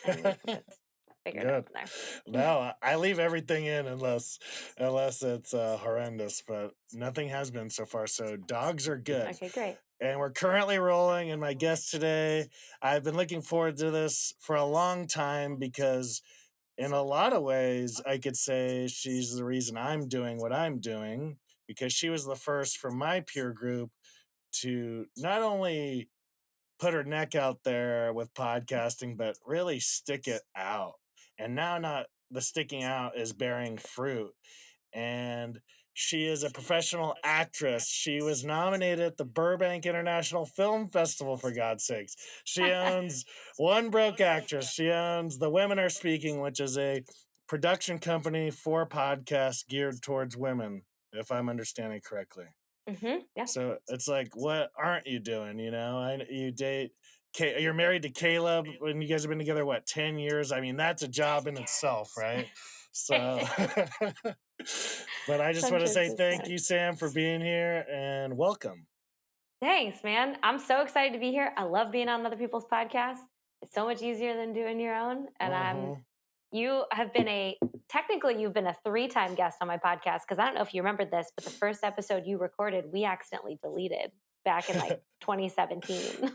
and we can just figure it out Good. from there. No, I leave everything in unless it's horrendous, but nothing has been so far. So dogs are good. Okay, great. And we're currently rolling. And my guest today, I've been looking forward to this for a long time because, in a lot of ways, I could say she's the reason I'm doing what I'm doing because she was the first from my peer group to not only put her neck out there with podcasting, but really stick it out. And now, not the sticking out is bearing fruit. And she is a professional actress. She was nominated at the Burbank International Film Festival, for God's sakes. She owns One Broke Actress. She owns The Women Are Speaking, which is a production company for podcasts geared towards women, if I'm understanding correctly. Yeah. So it's like, what aren't you doing? You date, you're married to Caleb, and you guys have been together, what, 10 years? I mean, that's a job in itself, right? So, but I just want to say thank 100%. you, Sam, for being here and welcome. Thanks, man. I'm so excited to be here. I love being on other people's podcasts. It's so much easier than doing your own. And Hmm. you have been technically you've been a 3-time guest on my podcast because I don't know if you remembered this, but the first episode you recorded, we accidentally deleted back in like 2017.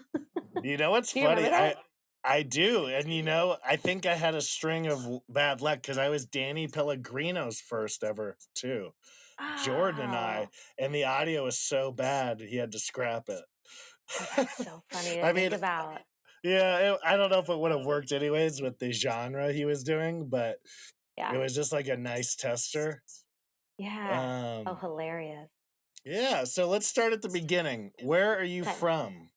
You know what's Do you remember funny? that? I do, and I think I had a string of bad luck because I was Danny Pellegrino's first ever too. Jordan and Oh, the audio was so bad he had to scrap it. oh, that's so funny to I think mean, about. yeah, I don't know if it would have worked anyways with the genre he was doing, but it Yeah. was just like a nice tester. Yeah. Oh, Um, hilarious. yeah, so let's start at the beginning. Where are you Okay. from?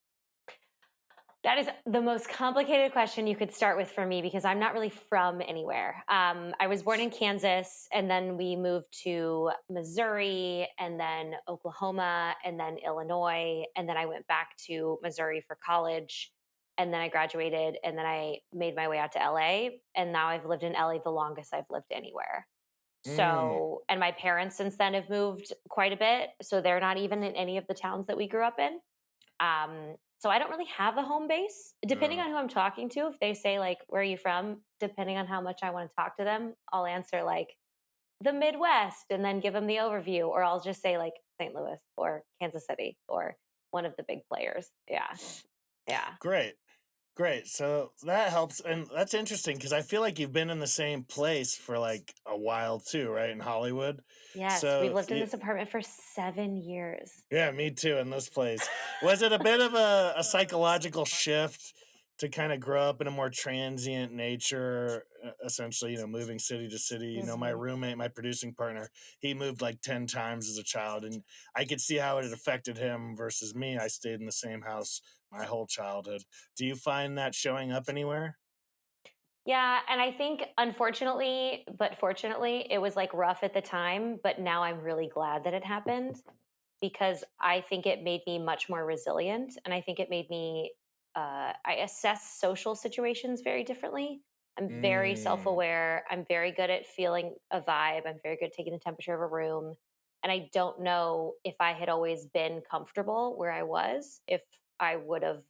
That is the most complicated question you could start with for me because I'm not really from anywhere. I was born in Kansas and then we moved to Missouri and then Oklahoma and then Illinois. And then I went back to Missouri for college and then I graduated and then I made my way out to LA. And now I've lived in LA the longest I've lived anywhere. Mm, So, and my parents since then have moved quite a bit. So they're not even in any of the towns that we grew up in. So I don't really have a home base. Depending uh, on who I'm talking to, if they say like, "Where are you from?" Depending on how much I want to talk to them, I'll answer like the Midwest and then give them the overview, or I'll just say like St. Louis or Kansas City or one of the big players. Yeah, yeah. great. Great. So that helps. And that's interesting because I feel like you've been in the same place for like a while too, right? In Hollywood. Yes, we've So, lived in this apartment for 7 years. yeah, me too in this place. Was it a bit of a psychological shift to kind of grow up in a more transient nature, essentially, moving city to city? My Mhm. roommate, my producing partner, he moved like 10 times as a child, and I could see how it had affected him versus me. I stayed in the same house my whole childhood. Do you find that showing up anywhere? Yeah, and I think unfortunately, but fortunately, it was like rough at the time, but now I'm really glad that it happened because I think it made me much more resilient. And I think it made me, I assess social situations very differently. I'm very self Mm, aware. I'm very good at feeling a vibe. I'm very good at taking the temperature of a room. And I don't know if I had always been comfortable where I was, if I would have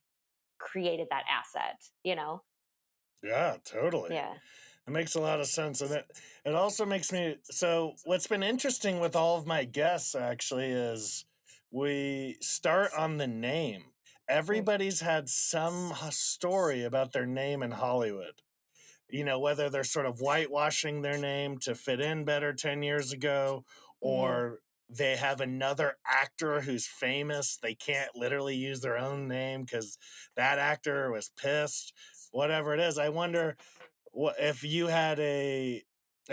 created that asset, you know? yeah, totally. Yeah. It makes a lot of sense. And it also makes me so what's been interesting with all of my guests actually is we start on the name. Mm. Everybody's had some story about their name in Hollywood. Whether they're sort of whitewashing their name to fit in better 10 years ago, Mm. or they have another actor who's famous. They can't literally use their own name because that actor was pissed. Whatever it is, I wonder what if you had a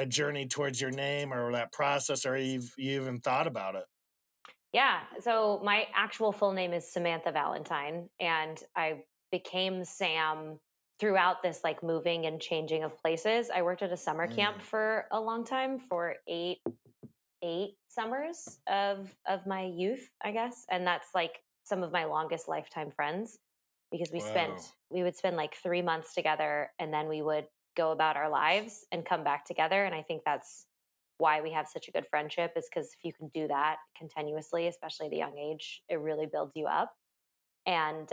journey towards your name or that process, or you even thought about it. Yeah. So my actual full name is Samantha Valentine, and I became Sam throughout this like moving and changing of places. I worked at a summer camp Mm, for a long time for eight summers of my youth, I guess, and that's like some of my longest lifetime friends because wow. we would spend like 3 months together, and then we would go about our lives and come back together. And I think that's why we have such a good friendship is because if you can do that continuously, especially at a young age, it really builds you up. And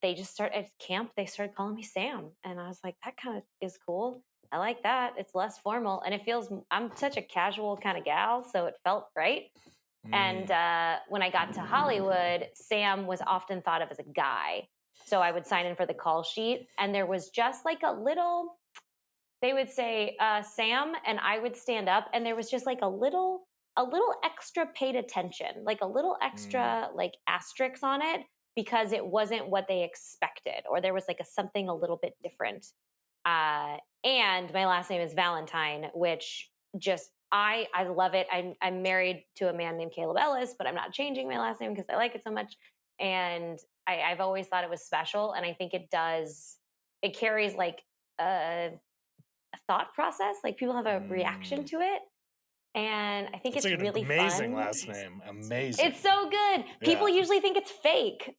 they just started at camp. They started calling me Sam, and I was like, that kind of is cool. I like that. It's less formal, and it feels. I'm such a casual kind of gal, so it felt right. And Mm. when I got to Hollywood, Sam was often thought of as a guy. So I would sign in for the call sheet, and there was just like a little, they would say, Sam, and I would stand up, and there was just like a little extra paid attention, like a little Mm. extra like asterisk on it because it wasn't what they expected, or there was like a something a little bit different. Uh, and my last name is Valentine, which just I love it. I'm married to a man named Caleb Ellis, but I'm not changing my last name because I like it so much. And I've always thought it was special, and I think it does. It carries like a thought process. Like people have a reaction Mm. to it, and I think It's it's like an really amazing fun. last name. It's Amazing. so good. Yeah. People usually think it's fake,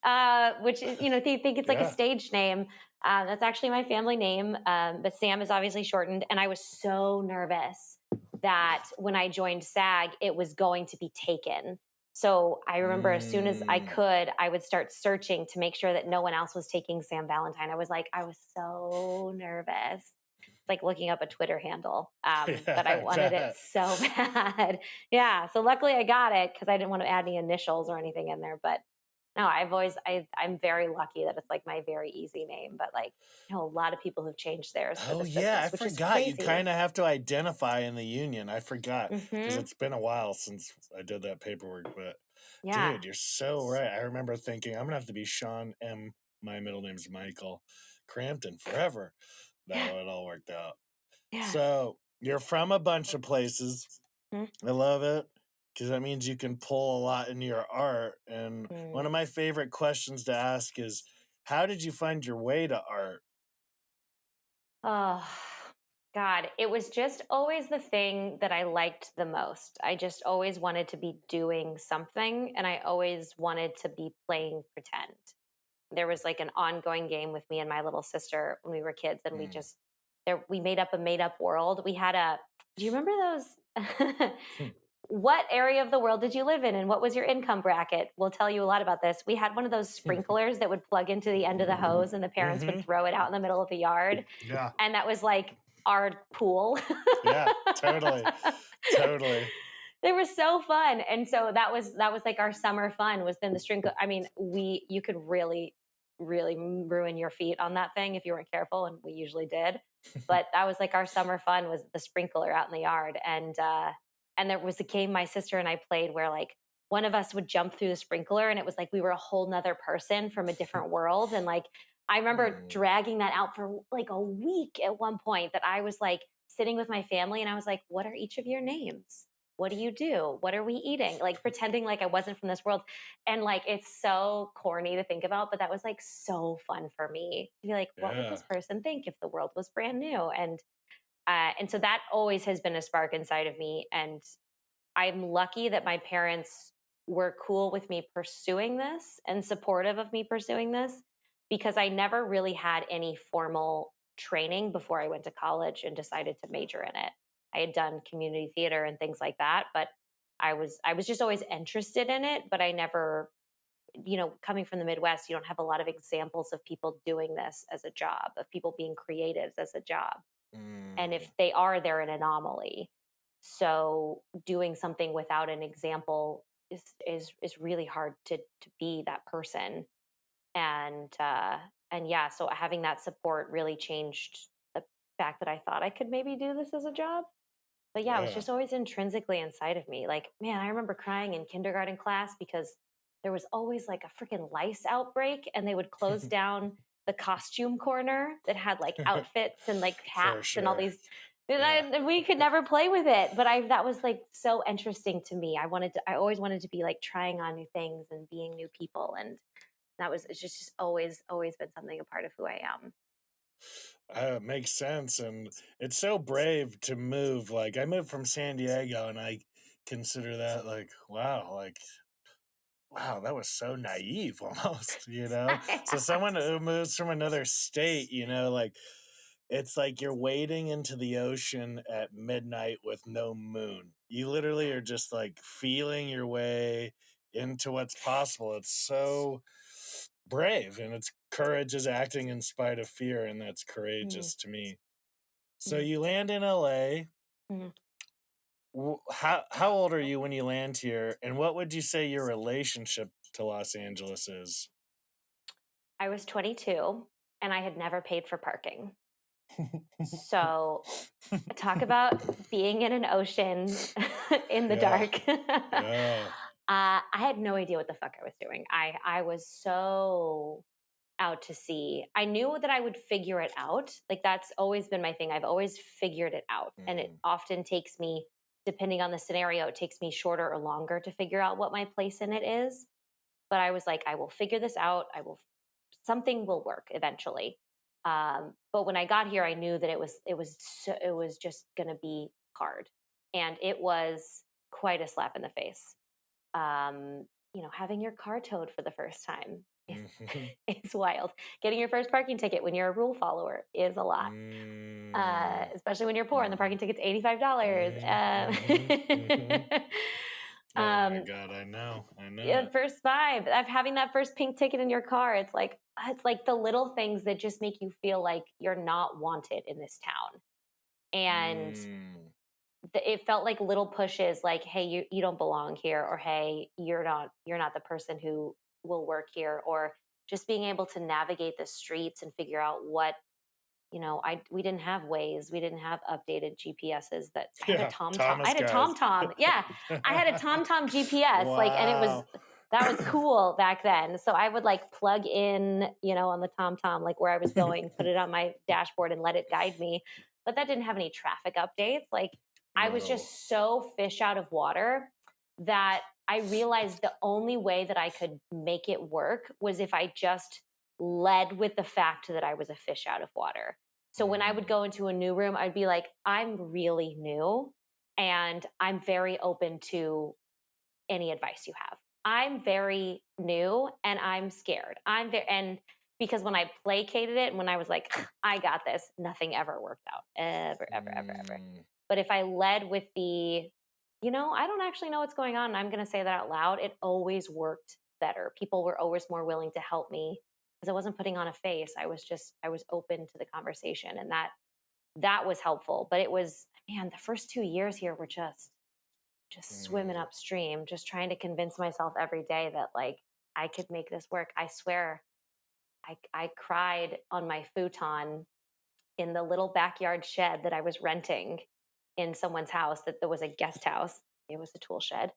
which is, they think it's like a Yeah. stage name. That's actually my family name, but Sam is obviously shortened. And I was so nervous that when I joined SAG, it was going to be taken. So I remember as soon as I Mm. could, I would start searching to make sure that no one else was taking Sam Valentine. I was so nervous, like looking up a Twitter handle. Yeah, But I I wanted it bet. so bad. Yeah. So luckily I got it because I didn't want to add any initials or anything in there. But no, I'm very lucky that it's like my very easy name. But like, a lot of people have changed theirs for Oh this yeah, business, I which is forgot. You crazy. kind of have to identify in the union. I forgot because Hmm. it's been a while since I did that paperwork. But Yeah. dude, you're so right. I remember thinking I'm gonna have to be Sean M. My middle name's Michael Crampton forever. That Yeah. it all worked out. Yeah. So you're from a bunch of places. I love it because that means you can pull a lot into your art. And one of Mm-hmm. my favorite questions to ask is, how did you find your way to art? Oh, God. It was just always the thing that I liked the most. I just always wanted to be doing something, and I always wanted to be playing pretend. There was like an ongoing game with me and my little sister when we were kids, and Mm. we made up a made up world. Do you remember those? What area of the world did you live in, and what was your income bracket? We'll tell you a lot about this. We had one of those sprinklers that would plug into the end of the hose, and the parents would Hmm. throw it out in the middle of the yard, Yeah. and that was like our pool. Yeah. Totally. Totally. They were so fun, and so that was like our summer fun was then the string. I mean, we you could really ruin your feet on that thing if you weren't careful, and we usually did. But that was like our summer fun was the sprinkler out in the yard, and there was a game my sister and I played where like one of us would jump through the sprinkler, and it was like we were a whole nother person from a different world, and like I remember Mm. dragging that out for like a week at one point that I was like sitting with my family and I was like, what are each of your names? What do you do? What are we eating? Like pretending like I wasn't from this world. And like it's so corny to think about, but that was like so fun for me to be like, what would Yeah. this person think if the world was brand new? And so that always has been a spark inside of me. And I'm lucky that my parents were cool with me pursuing this and supportive of me pursuing this because I never really had any formal training before I went to college and decided to major in it. I had done community theater and things like that, but I was just always interested in it, but I never, coming from the Midwest, you don't have a lot of examples of people doing this as a job, of people being creatives as a job. And Mm. if they are, they're an anomaly. So doing something without an example is really hard to be that person. And yeah, so having that support really changed the fact that I thought I could maybe do this as a job. But yeah, it was Yeah. just always intrinsically inside of me. Like, man, I remember crying in kindergarten class because there was always like a freaking lice outbreak, and they would close down the costume corner that had like outfits and like For hats and all sure. these. Yeah. And we could never play with it, but that was like so interesting to me. I always wanted to be like trying on new things and being new people, and it's just always been something a part of who I am. It makes sense. And it's so brave to move. Like, I moved from San Diego and I consider that like, wow, that was so naive almost, you know? So someone who moves from another state, like it's like you're wading into the ocean at midnight with no moon. You literally are just like feeling your way into what's possible. It's so brave, and it's courage is acting in spite of fear, and that's Mm, courageous to me. So mm, you land in LA. mm. How old are you when you land here, and what would you say your relationship to Los Angeles is? I was 22 and I had never paid for parking. So talk about being in an ocean in the Yeah, dark. yeah. I had no idea what the fuck I was doing. I was so out to sea. I knew that I would figure it out. Like that's always been my thing. I've always figured it out. And it Mm, often takes me, depending on the scenario, it takes me shorter or longer to figure out what my place in it is. But I was like, I will figure this out. Something will work eventually. But when I got here, I knew that it was just going to be hard, and it was quite a slap in the face. Having your car towed for the first time is mhm, is wild. Getting your first parking ticket when you're a rule follower is a lot, mm, especially when you're poor and the parking mhm, ticket's $85. mhm, mhm, mhm. Oh my um, God, I know yeah, it. first vibe of having that first pink ticket in your car. It's like the little things that just make you feel like you're not wanted in this town. And Mm, it felt like little pushes like, hey, you don't belong here, or hey, you're not the person who will work here, or just being able to navigate the streets and figure out what we didn't have ways, we didn't have updated GPSs. That I had a yeah, TomTom. I Thomas had a guys. TomTom. Yeah, I had a TomTom GPS. Like, and it was Wow. that was cool back then. So I would like plug in, on the TomTom, like where I was going, put it on my dashboard, and let it guide me. But that didn't have any traffic updates. Like, I was Whoa. just so fish out of water that I realized the only way that I could make it work was if I just led with the fact that I was a fish out of water. So when I would Mm, go into a new room, I'd be like, I'm really new and I'm very open to any advice you have. I'm very new and I'm scared. And because when I placated it and when I was like, I got this, nothing ever worked out. Ever, ever, ever, ever. mm, But if I led with I don't actually know what's going on, and I'm going to say that out loud, it always worked better. People were always more willing to help me because I wasn't putting on a face. I was open to the conversation, and that was helpful. But it was, man, the first 2 years here were just swimming mm. upstream, just trying to convince myself every day that like I could make this work. I swear, I cried on my futon in the little backyard shed that I was renting in someone's house. That there was a guest house. It was a tool shed,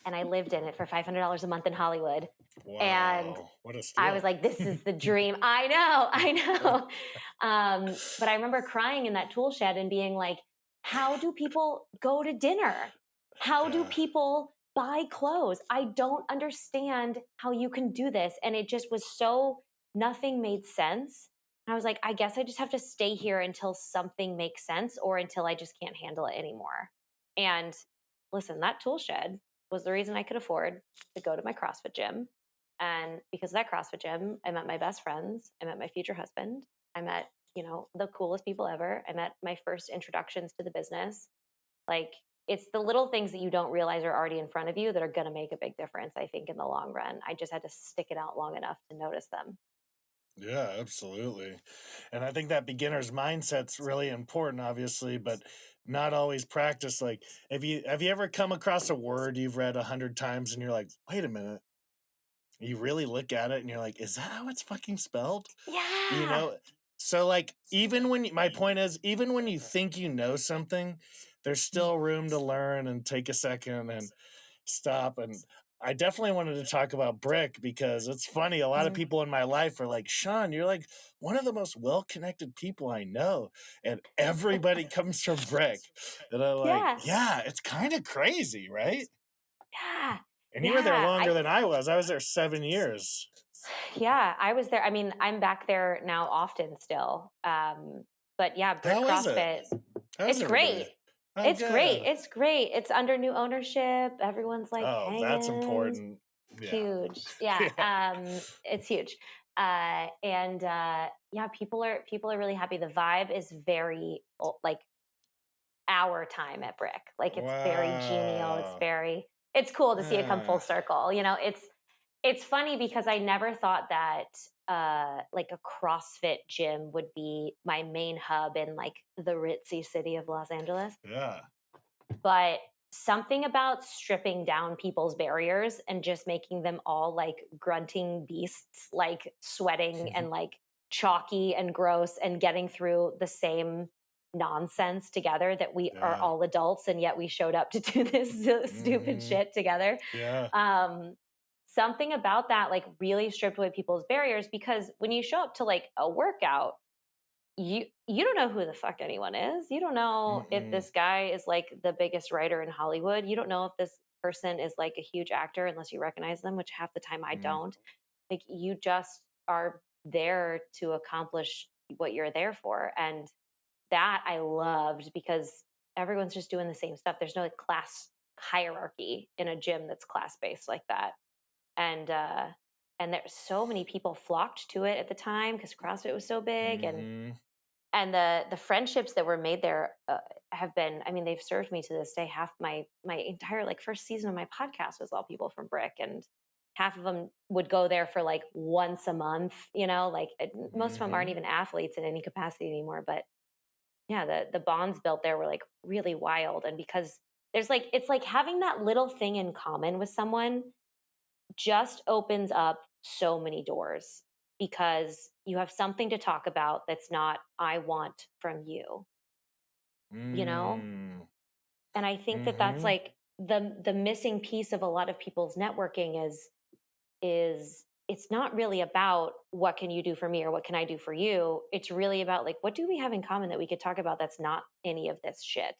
and I lived in it for $500 a month in Hollywood. And Wow. What a I was steal. like, "This is the dream." I know. But I remember crying in that tool shed and being like, "How do people go to dinner? How do Yeah. people buy clothes? I don't understand how you can do this." And it just was so nothing made sense. And I was like, "I guess I just have to stay here until something makes sense, or until I just can't handle it anymore." And listen, that tool shed was the reason I could afford to go to my CrossFit gym. And because of that CrossFit gym, I met my best friends. I met my future husband. I met, the coolest people ever. I met my first introductions to the business. Like, it's the little things that you don't realize are already in front of you that are going to make a big difference, I think, in the long run. I just had to stick it out long enough to notice them. Yeah, absolutely. And I think that beginner's mindset's really important, obviously, but not always practiced. Like, have you ever come across a word you've read 100 times and you're like, wait a minute, you really look at it and you're like, is that how it's fucking spelled? You Yeah. know? So like even when my point is, even when you think you know something, there's Mm, still room to learn and take a second and stop. And I definitely wanted to talk about Brick because it's funny. A lot of mhm. people in my life are like, Sean, you're like one of the most well-connected people I know. And everybody comes from Brick. And I'm like, Yeah. yeah, it's kind of crazy, right? Yeah. And you were there Yeah. longer than I was. I was there 7 years. Yeah, I was there. I mean, I'm back there now often still. But yeah, Brick How is it? CrossFit, How's it's everybody? great. Oh, It's great. good. It's great. It's under new ownership. Everyone's like Oh, that's hanging. important. Yeah. Huge. Yeah. Yeah. It's huge. And Yeah, people are really happy. The vibe is very like our time at Brick. Like, it's very genial. Wow. It's cool to see it come full Yeah. circle. It's It's funny because I never thought that like a CrossFit gym would be my main hub in like the ritzy city of Los Angeles. Yeah. But something about stripping down people's barriers and just making them all like grunting beasts, like sweating and like chalky and gross and getting through the same nonsense together, that we are Yeah. all adults and yet we showed up to do this stupid Hmm. shit together. Yeah. um Something about that like really stripped away people's barriers, because when you show up to like a workout, you don't know who the fuck anyone is. You don't know if Mm-mm. this guy is like the biggest writer in Hollywood. You don't know if this person is like a huge actor unless you recognize them, which half the time I Mm. don't. Like you just are there to accomplish what you're there for. And that I loved, because everyone's just doing the same stuff. There's no like class hierarchy in a gym that's class based like that. And and there's so many people flocked to it at the time because CrossFit was so big. Mhm. And the friendships that were made there have been, I mean, they've served me to this day. Half my entire like first season of my podcast was all people from Brick, and half of them would go there for like once a month, you know, like most of them aren't Mhm. even athletes in any capacity anymore. But yeah, the bonds built there were like really wild. And because there's like, it's like having that little thing in common with someone just opens up so many doors, because you have something to talk about that's not I want from you, you know? Mm. And I think that that's Mhm. like the missing piece of a lot of people's networking is it's not really about what can you do for me or what can I do for you. It's really about like what do we have in common that we could talk about that's not any of this shit.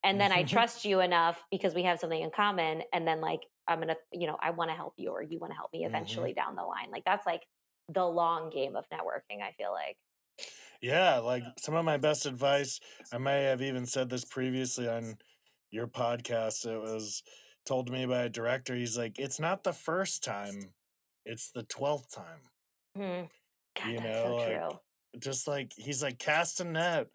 And then I trust you enough because we have something in common, and then like I'm gonna, you know, I want to help you or you want to help me Mhm. eventually down the line. Like that's like the long game of networking, I feel like. Yeah, like some of my best advice, I may have even said this previously on your podcast. It was told to me by a director. He's like, "It's not the first time, it's the 12th time." Hmm. God, You that's so know, like true. just like he's like cast a net.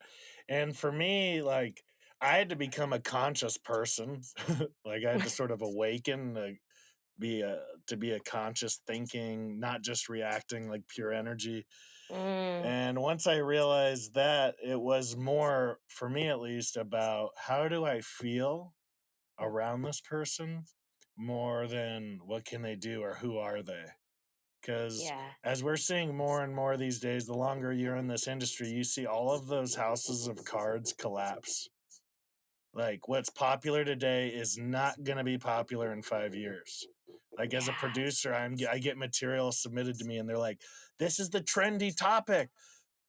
And for me, like I had to become a conscious person. Like I had to sort of awaken be a to be a conscious thinking, not just reacting like pure energy. Mm, And once I realized that, it was more for me at least about how do I feel around this person more than what can they do or who are they? Because yeah. as we're seeing more and more these days, the longer you're in this industry, you see all of those houses of cards collapse. Like what's popular today is not going to be popular in 5 years. Like as a Yeah. producer, I get material submitted to me, and they're like, "This is the trendy topic.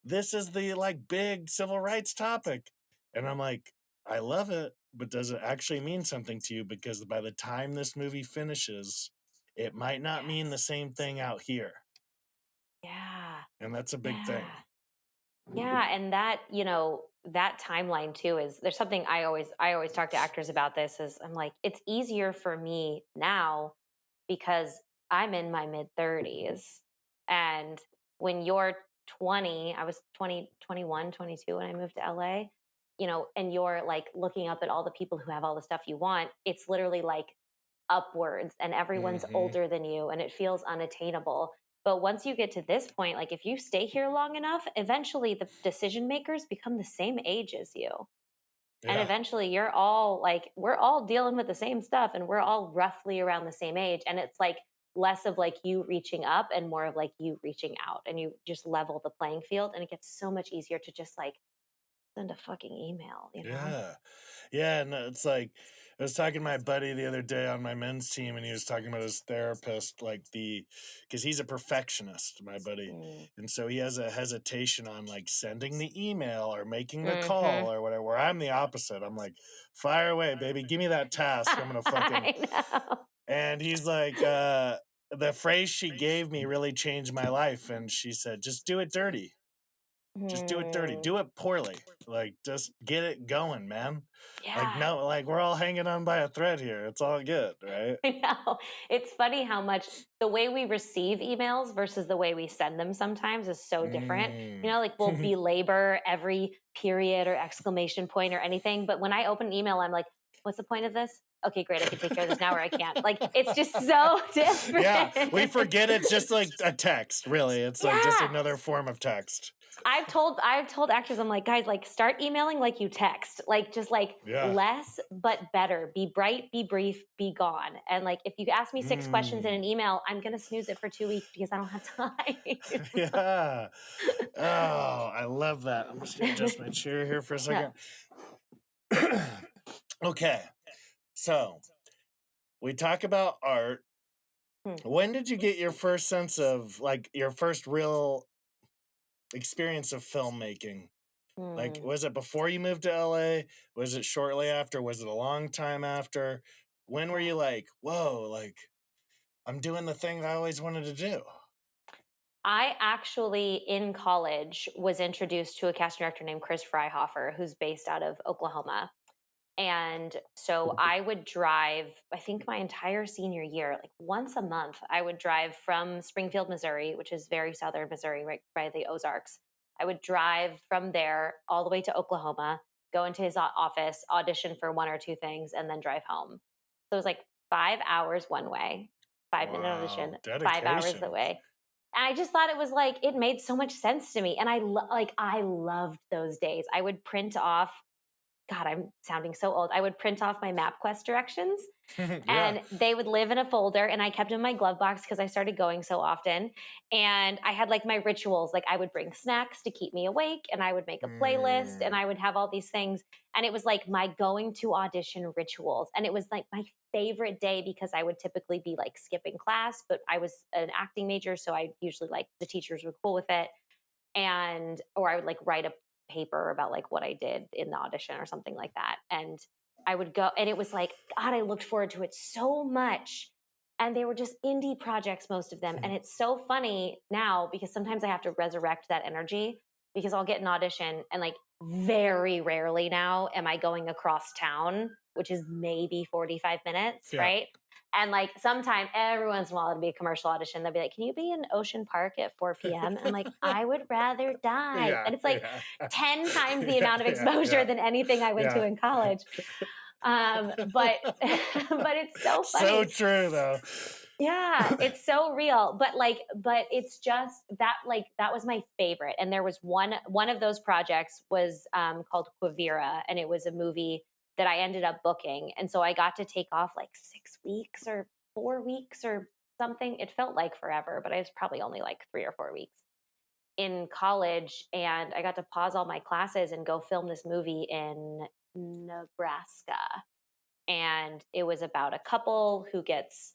This is the like big civil rights topic," and I'm like, "I love it, but does it actually mean something to you? Because by the time this movie finishes, it might not mean the Yes. same thing out here, Yeah. and that's a big Yeah. thing." Yeah, and that, you know, that timeline too is there's something I always talk to actors about this is I'm like, it's easier for me now because I'm in my mid 30s. And when you're 20, I was 20, 21, 22 when I moved to LA, you know, and you're like looking up at all the people who have all the stuff you want, it's literally like upwards and everyone's Hmm. older than you and it feels unattainable. But once you get to this point, like if you stay here long enough, eventually the decision makers become the same age as you. And Yeah, eventually you're all like, we're all dealing with the same stuff and we're all roughly around the same age. And it's like less of like you reaching up and more of like you reaching out, and you just level the playing field. And it gets so much easier to just like send a fucking email, you know? yeah. Yeah, and it's like I was talking to my buddy the other day on my men's team, and he was talking about his therapist, like because he's a perfectionist, my buddy, Mm. and so he has a hesitation on like sending the email or making the Hmm. call or whatever. Where I'm the opposite. I'm like, fire away, baby, give me that task. I'm gonna fucking. I know. And he's like, the phrase she gave me really changed my life, and she said, just do it dirty. Just do it dirty. Hmm. Do it poorly. Like, just get it going, man. Like, Yeah, no, like, we're all hanging on by a thread here. It's all good, right? I know. It's funny how much the way we receive emails versus the way we send them sometimes is so different. You Mm. know, like we'll belabor every period or exclamation point or anything. But when I open an email, I'm like, what's the point of this? okay, great, I can take care of this now, or I can't. Like, it's just so different. Yeah, we forget it's just like a text, really. It's like just Yeah. another form of text. I've told actors, I'm like, guys, like start emailing like you text. Like just like Yeah. less but better. Be bright, be brief, be gone. And like if you ask me 6 questions in Mm. an email, I'm gonna snooze it for 2 weeks because I don't have time. Yeah. Oh, I love that. I'm just gonna adjust my chair here for a Yeah. second. Okay. So we talk about art. Hmm. When did you get your first sense of like your first real experience of filmmaking? Like, Hmm. was it before you moved to LA? Was it shortly after? Was it a long time after? When were Yeah. you like, whoa, like I'm doing the thing I always wanted to do? I actually, in college, was introduced to a casting director named Chris Freihofer, who's based out of Oklahoma. And so I would drive, I think my entire senior year, like once a month, I would drive from Springfield, Missouri, which is very southern Missouri, right by the Ozarks. I would drive from there all the way to Oklahoma, go into his office, audition for one or two things, and then drive home. So it was like 5 hours one way, 5 minute audition, Wow, 5 hours dedication. away. And I just thought it was like, it made so much sense to me. And I loved those days. I would print off, God, I'm sounding so old. I would print off my MapQuest directions Yeah. and they would live in a folder and I kept them in my glove box because I started going so often. And I had like my rituals, like I would bring snacks to keep me awake and I would make a playlist and Mm, I would have all these things. And it was like my going to audition rituals. And it was like my favorite day because I would typically be like skipping class, but I was an acting major. So I usually like the teachers were cool with it, and or I would like write a paper about like what I did in the audition or something like that. And I would go, and it was like, God, I looked forward to it so much. And they were just indie projects, most of them. And it's so funny now because sometimes I have to resurrect that energy because I'll get an audition and like very rarely now am I going across town, which is maybe 45 minutes, yeah. right? And like sometime every once in a while it'll be a commercial audition. They'll be like, can you be in Ocean Park at 4 p.m.? And I'm like, I would rather die. Yeah. And it's like Yeah. 10 times the Yeah. amount of Yeah. exposure Yeah. than anything I went to Yeah. in college. But but it's so So funny. true though. Yeah, it's so real. But it's just that like that was my favorite. And there was one of those projects was called Quivira, and it was a movie that I ended up booking. And so I got to take off like 6 weeks or 4 weeks or something. It felt like forever, but I was probably only like 3 or 4 weeks in college. And I got to pause all my classes and go film this movie in Nebraska. And it was about a couple who gets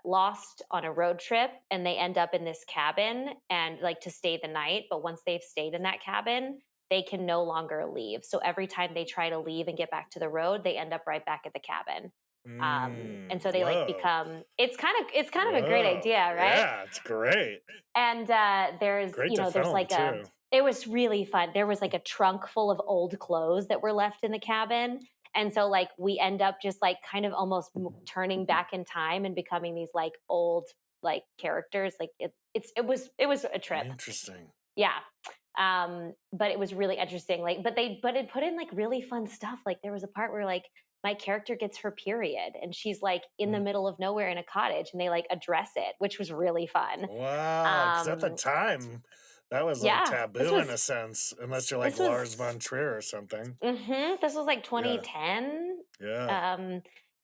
lost on a road trip and they end up in this cabin and like to stay the night. But once they've stayed in that cabin, they can no longer leave. So every time they try to leave and get back to the road, they end up right back at the cabin. And so they like Whoa. become, it's kind of a great Whoa. idea, right? Yeah, it's great. And there's Great you to know there's film like a, too. it was really fun. There was like a trunk full of old clothes that were left in the cabin, and so like we end up just like kind of almost turning back in time and becoming these like old like characters. Like it was a trip. Interesting. Yeah. But it was really interesting. Like, but it put in like really fun stuff. Like there was a part where like my character gets her period and she's like in the Mm. middle of nowhere in a cottage and they like address it, which was really fun. Wow, because at the Um, time, that was like yeah, this taboo in was a sense, unless you're like this Lars was von Trier or something. this was like Yeah, 2010. yeah. Um,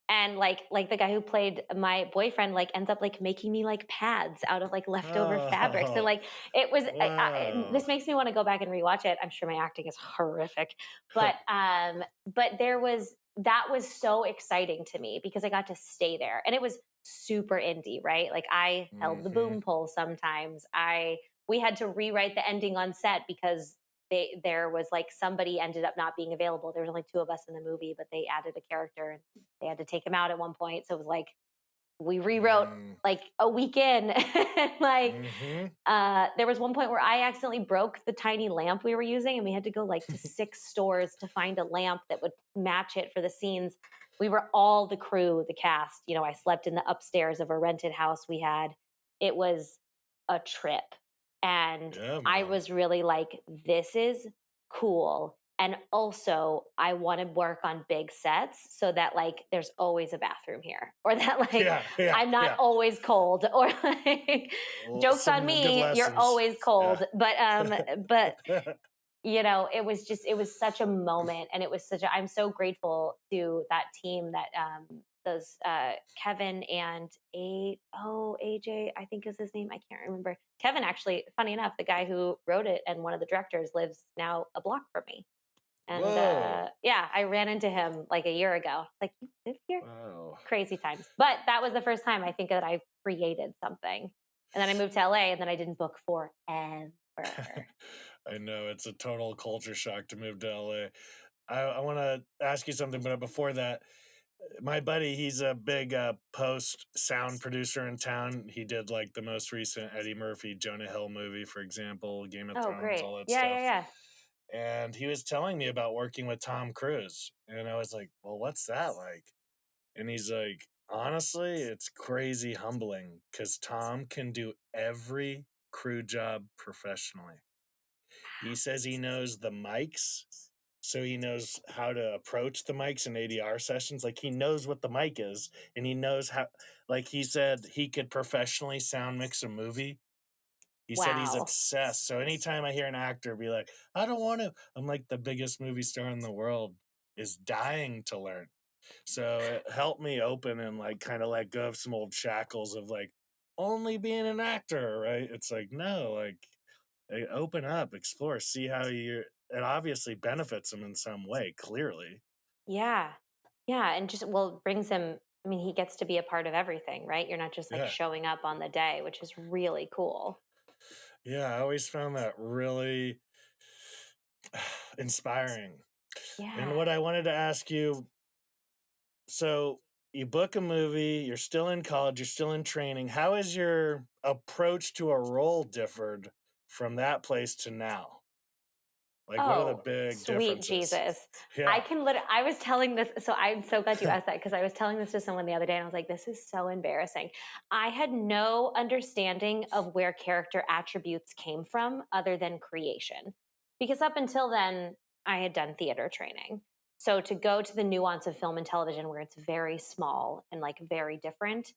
and like the guy who played my boyfriend like ends up like making me like pads out of like leftover fabric. So Oh, like it was wow. this makes me want to go back and rewatch it. I'm sure my acting is horrific, but there was that was so exciting to me because I got to stay there and it was super indie, right? Like I held the Hmm. boom pole sometimes. I We had to rewrite the ending on set because there was like somebody ended up not being available. There was only two of us in the movie, but they added a character and they had to take him out at one point. So it was like we rewrote Mm, like a weekend. Like hmm. there was one point where I accidentally broke the tiny lamp we were using, and we had to go like to 6 stores to find a lamp that would match it for the scenes. We were all the crew, the cast. I slept in the upstairs of a rented house we had. It was a trip. And Yeah, I man. was really like, this is cool. And also, I want to work on big sets so that like there's always a bathroom here, or that like Yeah, yeah, I'm not yeah. always cold, or like jokes on Some good me, you're lessons. always Yeah. cold. But it was just, it was such a moment, and it was such a, I'm so grateful to that team, that those Kevin and AJ, I think is his name, I can't remember. Kevin, actually, funny enough, the guy who wrote it and one of the directors, lives now a block from me. And Whoa. yeah, I ran into him like a year ago. Like, you live here? Wow. Crazy times. But that was the first time I think that I created something. And then I moved to LA, and then I didn't book forever. I know it's a total culture shock to move to LA. I want to ask you something, but before that, my buddy, he's a big post sound producer in town. He did like the most recent Eddie Murphy, Jonah Hill movie, for example, Game of Oh, Thrones, great. all that Yeah, yeah, stuff. yeah. And he was telling me about working with Tom Cruise. And I was like, well, what's that like? And he's like, honestly, it's crazy humbling because Tom can do every crew job professionally. He says he knows the mics, so he knows how to approach the mics in ADR sessions. Like he knows what the mic is, and he knows how. Like he said, he could professionally sound mix a movie. He said he's Wow. obsessed. So anytime I hear an actor be like, "I don't want to," I'm like, the biggest movie star in the world is dying to learn. So it helped me open and like kind of let go of some old shackles of like only being an actor, right? It's like, no, like open up, explore, see how you it obviously benefits him in some way, clearly. Yeah. Yeah. And just, well, it brings him, I mean, he gets to be a part of everything, right? You're not just like Yeah. showing up on the day, which is really cool. Yeah. I always found that really inspiring. And Yeah. what I wanted to ask you, so you book a movie, you're still in college, you're still in training. How has your approach to a role differed from that place to now? Like, what are the Oh, big sweet differences? Jesus. I Yeah. can literally, I was telling this, so I'm so glad you asked that, because I was telling this to someone the other day, and I was like, this is so embarrassing. I had no understanding of where character attributes came from other than creation. Because up until then, I had done theater training. So to go to the nuance of film and television, where it's very small and like very different,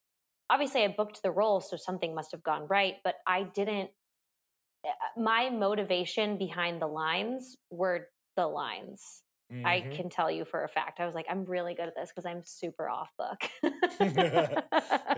obviously I booked the role, so something must have gone right, but I didn't, my motivation behind the lines were the lines. I Hmm. can tell you for a fact. I was like, I'm really good at this because I'm super off book.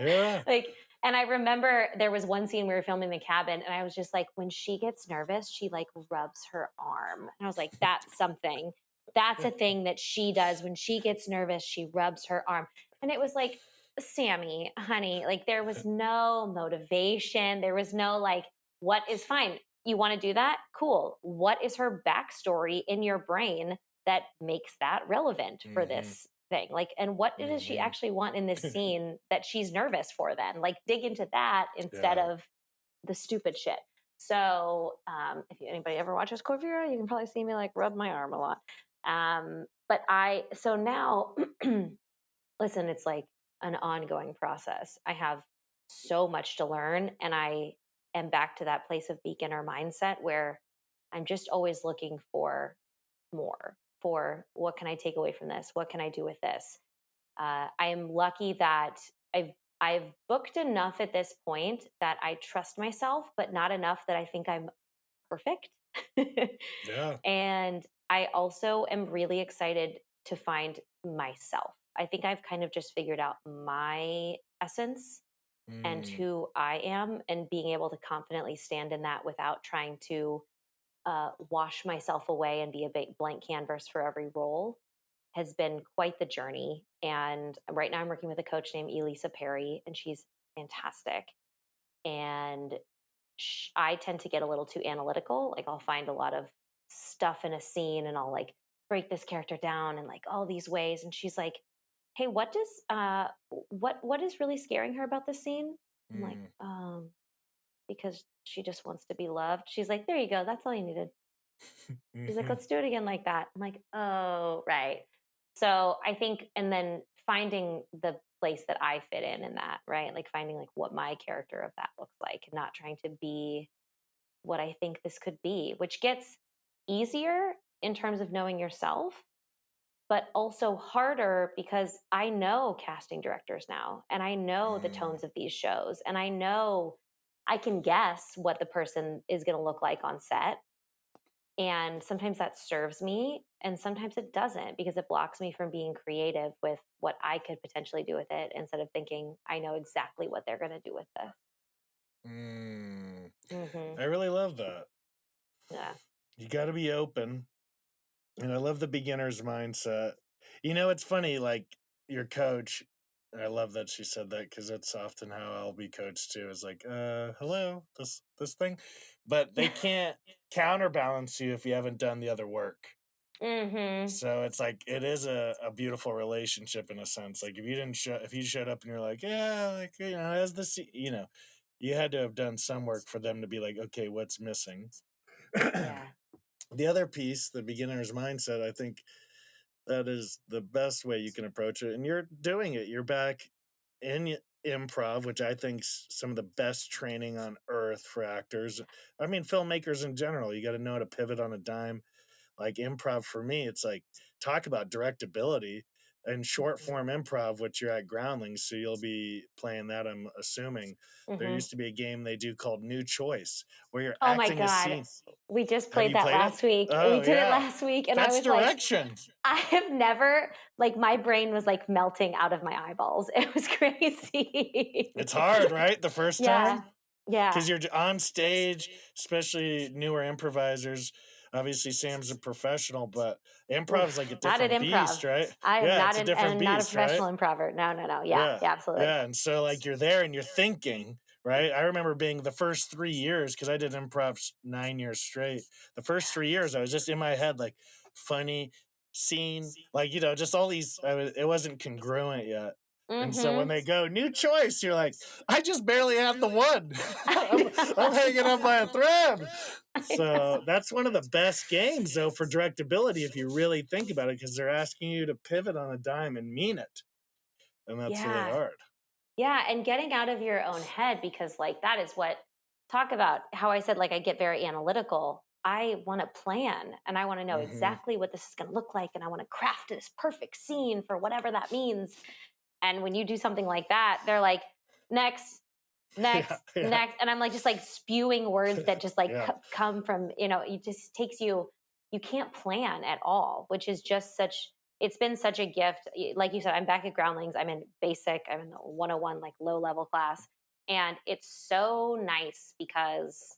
Yeah. Like, and I remember there was one scene we were filming in the cabin, and I was just like, when she gets nervous, she like rubs her arm. And I was like, that's something. That's a thing that she does. When she gets nervous, she rubs her arm. And it was like, Sammy, honey, like there was no motivation. There was no like, what is fine? You want to do that? Cool. What is her backstory in your brain that makes that relevant for Hmm. this thing? Like, and what does she Hmm. actually want in this scene that she's nervous for then? Like, dig into that instead Yeah. of the stupid shit. So, if anybody ever watches Corvira, you can probably see me like rub my arm a lot. So now, listen, it's like an ongoing process. I have so much to learn, and I am back to that place of beginner mindset where I'm just always looking for more, for what can I take away from this? What can I do with this? I am lucky that I've booked enough at this point that I trust myself, but not enough that I think I'm perfect. Yeah. And I also am really excited to find myself. I think I've kind of just figured out my essence and Mm. who I am, and being able to confidently stand in that without trying to wash myself away and be a big blank canvas for every role has been quite the journey. And right now I'm working with a coach named Elisa Perry, and she's fantastic. And I tend to get a little too analytical. Like I'll find a lot of stuff in a scene, and I'll like break this character down in like all these ways. And she's like, "Hey, what is really scaring her about this scene?" I'm like, Mm. because she just wants to be loved. She's like, "There you go. That's all you needed." She's like, Hmm. "Let's do it again like that." I'm like, "Oh, right." So I think, and then finding the place that I fit in that, right? Like finding like what my character of that looks like, and not trying to be what I think this could be, which gets easier in terms of knowing yourself, but also harder because I know casting directors now and I know the Mm. tones of these shows and I know I can guess what the person is going to look like on set. And sometimes that serves me and sometimes it doesn't because it blocks me from being creative with what I could potentially do with it instead of thinking I know exactly what they're going to do with this. Mm. Hmm. I really love that. Yeah. You got to be open. And I love the beginner's mindset. It's funny, like your coach, I love that she said that because that's often how I'll be coached too. Is like, hello, this thing. But they can't counterbalance you if you haven't done the other work. Hmm. So it's like it is a beautiful relationship in a sense. Like if you showed up and you're like, yeah, like as the you had to have done some work for them to be like, okay, what's missing? Yeah. The other piece, the beginner's mindset, I think that is the best way you can approach it. And you're doing it. You're back in improv, which I think's some of the best training on earth for actors. I mean, filmmakers in general. You got to know how to pivot on a dime. Like improv for me, it's like talk about directability and short form improv, which you're at Groundlings, so you'll be playing that. I'm assuming there Hmm. used to be a game they do called New Choice, where you're Oh my acting a God. scene. We just Have played you that played it? last week. We Oh did it yeah, last week, and I that's was like, direction. I have never, like, my brain was like melting out of my eyeballs. It was crazy. It's hard, right? The first Yeah. time, Yeah. because you're on stage, especially newer improvisers. Obviously, Sam's a professional, but improv is like Oof. a Not an different improv. beast, right? I am Yeah, not it's a an different and not a beast, right? professional improver. No, no, no. Yeah. Yeah. Yeah, absolutely. Yeah. And so, like, you're there and you're thinking, right? I remember being the first 3 years, because I did improv 9 years straight. The first 3 years, I was just in my head, like, funny scene, like, just all these, it wasn't congruent yet. And so when Mm-hmm. they go, new choice, you're like, I just barely had the one. I'm, I I'm hanging on by a know. thread. I So know. that's one of the best games, though, for directability, if you really think about it, because they're asking you to pivot on a dime and mean it. And that's really Yeah. hard. Yeah. And getting out of your own head because, like, that is what, talk about how I said, like, I get very analytical. I want to plan and I want to know Hmm. exactly what this is going to look like. And I want to craft this perfect scene for whatever that means. And when you do something like that, they're like, next, Yeah, next, yeah, next. And I'm like, just like spewing words that just like yeah. come from, it just takes you, you can't plan at all, which is just such, it's been such a gift. Like you said, I'm back at Groundlings. I'm in basic, I'm in the 101, like low level class. And it's so nice because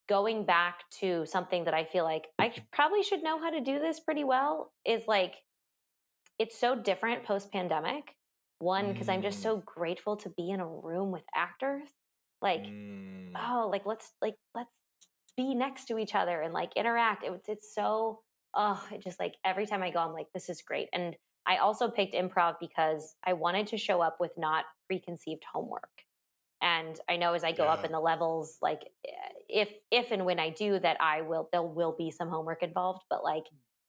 going back to something that I feel like I probably should know how to do this pretty well is like, it's so different post pandemic. One, because I'm just Mm, so grateful to be in a room with actors. Like, mm. oh, let's be next to each other and like interact. It's so, oh, it just, like, every time I go, I'm like, this is great. And I also picked improv because I wanted to show up with not preconceived homework. And I know as I go up Yeah, in the levels, like, if and when I do that, there will be some homework involved, but like,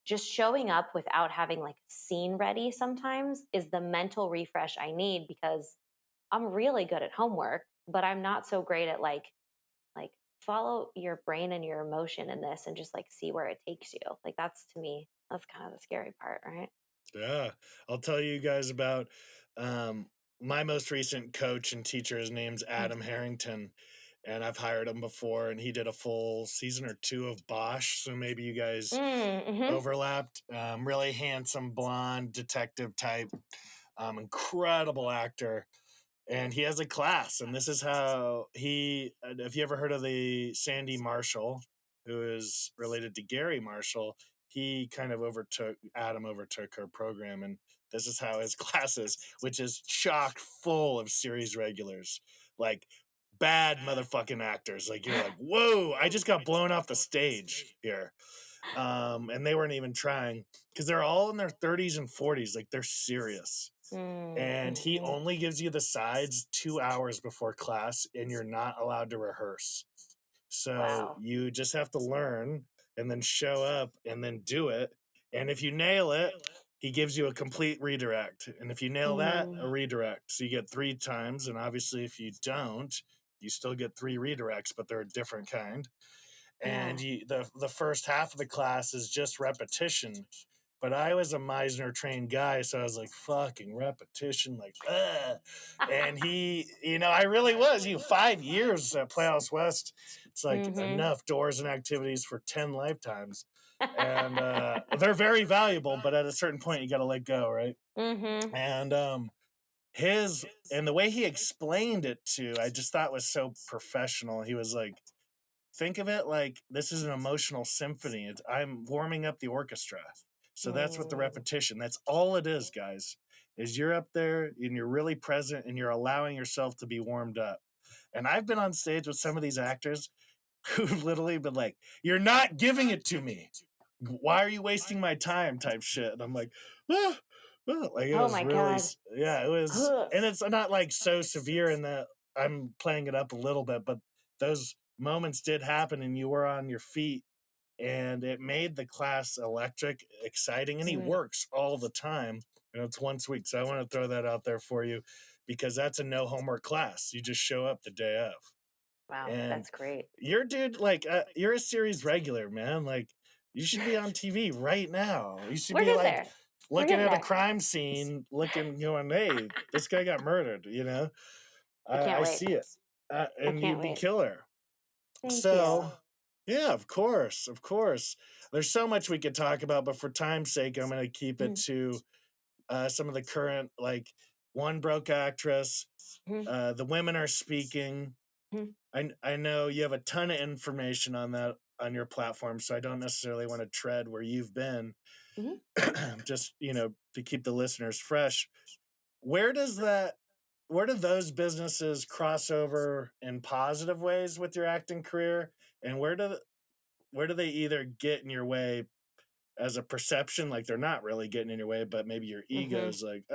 just showing up without having like a scene ready sometimes is the mental refresh I need because I'm really good at homework, but I'm not so great at like follow your brain and your emotion in this and just like see where it takes you. Like, that's, to me, that's kind of the scary part, right? yeah. I'll tell you guys about um, my most recent coach and teacher. His name's Adam Harrington, and I've hired him before, and he did a full season or two of Bosch. So maybe you guys Mm-hmm. overlapped. Really handsome, blonde detective type, incredible actor. And he has a class, and this is how he. Have you ever heard of the Sandy Marshall, who is related to Gary Marshall? He kind of overtook her program, and this is how his class is, which is chock full of series regulars, like bad motherfucking actors. Like you're like, whoa, I just got blown off the stage here. And they weren't even trying because they're all in their 30s and 40s, like they're serious, and he Mm-hmm. only gives you the sides 2 hours before class, and you're not allowed to rehearse. So Wow. you just have to learn and then show up and then do it. And if you nail it, he gives you a complete redirect. And if you nail that, a Mm. redirect. So you get 3 times. And obviously, if you don't, you still get 3 redirects, but they're a different kind. and Yeah. the first half of the class is just repetition. But I was a Meisner trained guy, so I was like, fucking repetition, like, ugh. And I really was. 5 years at Playhouse West, it's like Mm-hmm. enough doors and activities for 10 lifetimes. And they're very valuable, but at a certain point, you got to let go, right? Mm-hmm. And the way he explained it too, I just thought was so professional. He was like, think of it like this is an emotional symphony. I'm warming up the orchestra. So that's what the Mm. repetition, that's all it is, guys, is you're up there and you're really present and you're allowing yourself to be warmed up. And I've been on stage with some of these actors who've literally been like, you're not giving it to me. Why are you wasting my time type shit? And I'm like, ah, like it Oh was my really, God. yeah, it was, Ugh. and it's not like so severe in that I'm playing it up a little bit, but those moments did happen and you were on your feet and it made the class electric, exciting, and he Mm. works all the time. And it's once a week. So I want to throw that out there for you because that's a no homework class. You just show up the day of. Wow, And that's great. you're a series regular, man. Like, you should be on TV right now. You should We're be getting like there. We're looking getting at a there. crime scene, going, hey, this guy got murdered, I can't I wait. see it. I And can't you'd be wait. killer. Thank you. So, yeah, of course, of course. There's so much we could talk about, but for time's sake, I'm going to keep it Mhm. to some of the current, like, one broke actress. Mhm. The women are speaking. Mhm. I know you have a ton of information on that on your platform, so I don't necessarily want to tread where you've been. Mhm. Just to keep the listeners fresh. Where does that? Where do those businesses cross over in positive ways with your acting career, and where do they either get in your way as a perception, like they're not really getting in your way, but maybe your Mhm. ego's like,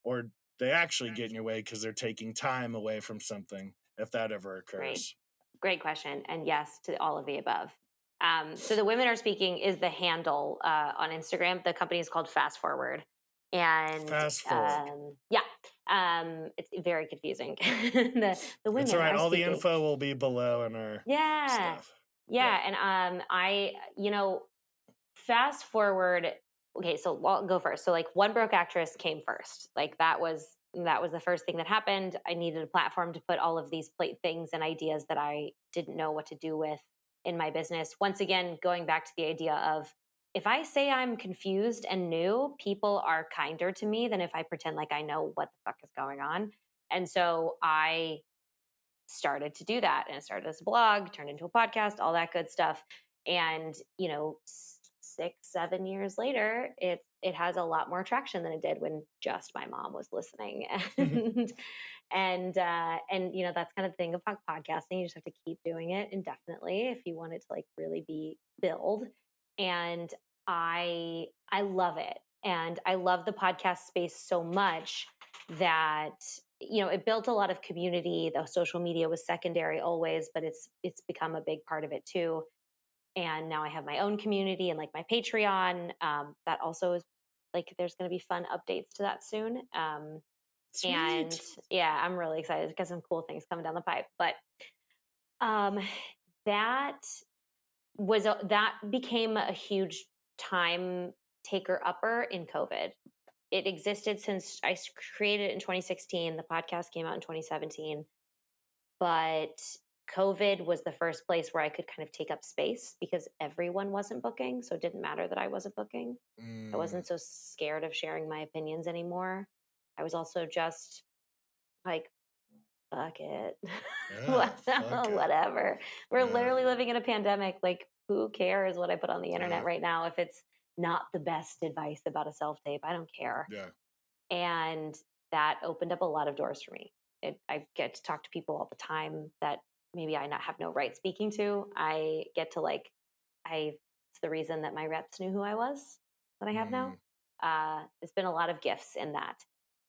or they actually get in your way because they're taking time away from something, if that ever Great. occurs. Great question. And yes to all of the above. So the Women Are Speaking is the handle on Instagram. The company is called Fast Forward. And Fast forward. yeah, it's very confusing. The It's all women right. are All the speaking. info will be below in our Yeah. stuff. Yeah. Yeah. And Fast Forward. Okay, so I'll go first. So like One Broke Actress came first. Like that was the first thing that happened. I needed a platform to put all of these things and ideas that I didn't know what to do with in my business. Once again, going back to the idea of if I say I'm confused and new, people are kinder to me than if I pretend like I know what the fuck is going on. And so I started to do that, and it started as a blog, turned into a podcast, all that good stuff. And 6 7 years later, it has a lot more traction than it did when just my mom was listening. And that's kind of the thing about podcasting. You just have to keep doing it indefinitely if you want it to like really be build. And I love it, and I love the podcast space so much that it built a lot of community. The social media was secondary always, but it's become a big part of it too. And now I have my own community and like my Patreon. That also is like there's going to be fun updates to that soon. And Sweet. yeah, I'm really excited because some cool things coming down the pipe. But um, that that became a huge time taker upper in COVID. It existed since created it in 2016. The podcast came out in 2017, but COVID was the first place where I could kind of take up space because everyone wasn't booking. So it didn't matter that I wasn't booking. I Mm, wasn't so scared of sharing my opinions anymore. I was also just like, fuck it. yeah, fuck it. Whatever. We're Yeah, literally living in a pandemic. Like, who cares what I put on the yeah, internet right now if it's not the best advice about a self tape? I don't care. yeah. And that opened up a lot of doors for me. I get to talk to people all the time that maybe I not have no right speaking to. I get to it's the reason that my reps knew who I was that I have now. Mm, There's been a lot of gifts in that,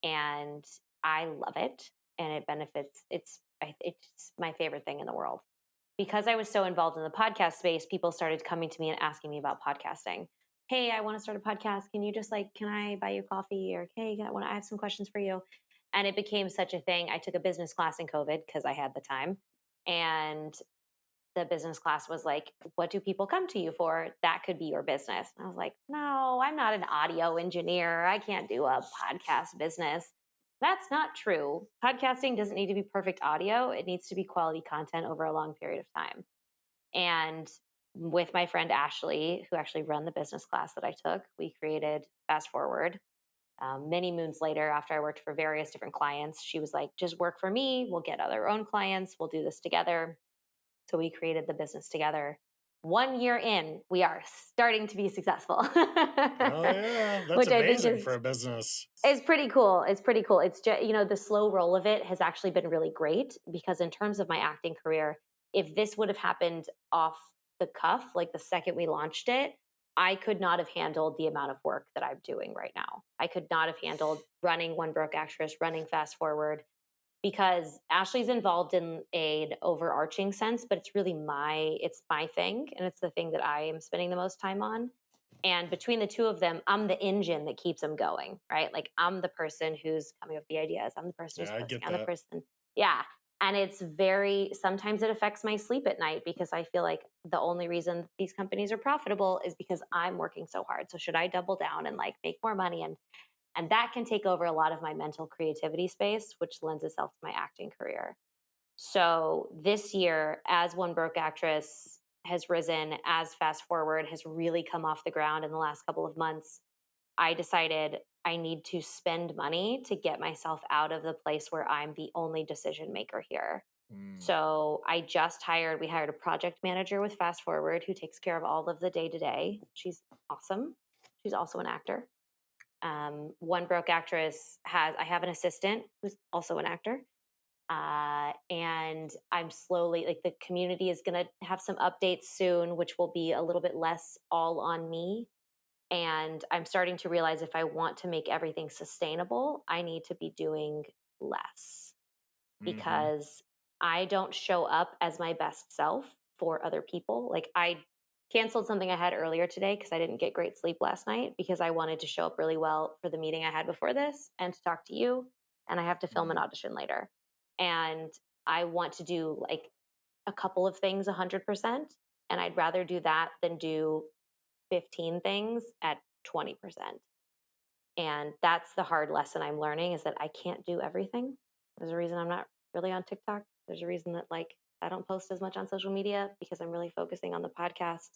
and I love it, and it benefits. It's my favorite thing in the world. Because I was so involved in the podcast space, people started coming to me and asking me about podcasting. Hey, I want to start a podcast. Can you just can I buy you coffee? Or hey, I have some questions for you. And it became such a thing. I took a business class in COVID because I had the time. And the business class was like, what do people come to you for? That could be your business. And I was like, no, I'm not an audio engineer. I can't do a podcast business. That's not true. Podcasting doesn't need to be perfect audio, it needs to be quality content over a long period of time. And with my friend Ashley, who actually run the business class that I took, we created Fast Forward. Many moons later, after I worked for various different clients, she was like, just work for me. We'll get other own clients. We'll do this together. So we created the business together. 1 year in, we are starting to be successful. Oh yeah, that's Which I think amazing for a business. is pretty cool. It's pretty cool. It's just, the slow roll of it has actually been really great because in terms of my acting career, if this would have happened off the cuff, like the second we launched it, I could not have handled the amount of work that I'm doing right now. I could not have handled running One Broke Actress, running Fast Forward, because Ashley's involved in an overarching sense, but it's really it's my thing, and it's the thing that I am spending the most time on. And between the two of them, I'm the engine that keeps them going, right? Like I'm the person who's coming up with the ideas. I'm the person who's Yeah, I posting. get I'm the that. person, yeah. And sometimes it affects my sleep at night because I feel like the only reason these companies are profitable is because I'm working so hard. So should I double down and like make more money and that can take over a lot of my mental creativity space, which lends itself to my acting career. So this year, as One Broke Actress has risen, as Fast Forward has really come off the ground in the last couple of months, I decided I need to spend money to get myself out of the place where I'm the only decision maker here. Mm. So we hired a project manager with Fast Forward who takes care of all of the day to day. She's awesome. She's also an actor. One Broke Actress I have an assistant who's also an actor. And I'm slowly, like, the community is going to have some updates soon, which will be a little bit less all on me. And I'm starting to realize if I want to make everything sustainable, I need to be doing less Mm-hmm. because I don't show up as my best self for other people. Like I canceled something I had earlier today because I didn't get great sleep last night because I wanted to show up really well for the meeting I had before this and to talk to you. And I have to film an Mm. audition later. And I want to do like a couple of things 100%. And I'd rather do that than do 15 things at 20%. And that's the hard lesson I'm learning is that I can't do everything. There's a reason I'm not really on TikTok. There's a reason that like I don't post as much on social media because I'm really focusing on the podcast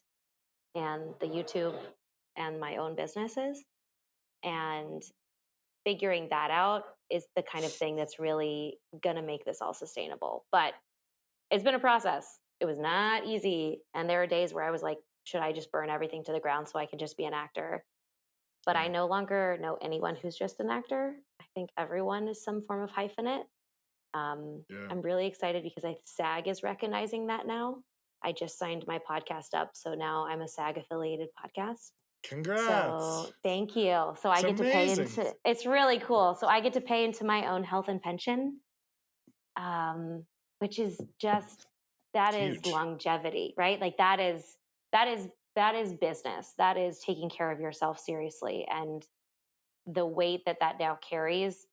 and the YouTube and my own businesses. And figuring that out is the kind of thing that's really going to make this all sustainable. But it's been a process. It was not easy. And there are days where I was like, should I just burn everything to the ground so I can just be an actor? But I Yeah. no longer know anyone who's just an actor. I think everyone is some form of hyphenate. Yeah. I'm really excited because SAG is recognizing that now. I just signed my podcast up, so now I'm a SAG affiliated podcast. Congrats. So thank you. So I It's get to pay amazing. into. It's really cool. So I get to pay into my own health and pension, which is just that It's is huge. longevity, right? Like that is business. That is taking care of yourself seriously, and the weight that now carries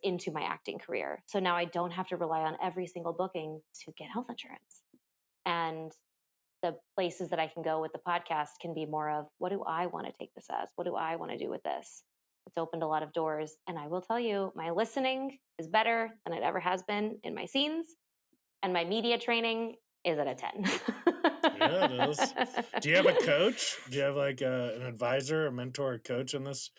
into my acting career. So now I don't have to rely on every single booking to get health insurance. And the places that I can go with the podcast can be more of what do I want to take this as? What do I want to do with this? It's opened a lot of doors. And I will tell you, my listening is better than it ever has been in my scenes. And my media training is at a 10. Yeah, it is. Do you have a coach? Do you have like an advisor, a mentor, a coach in this?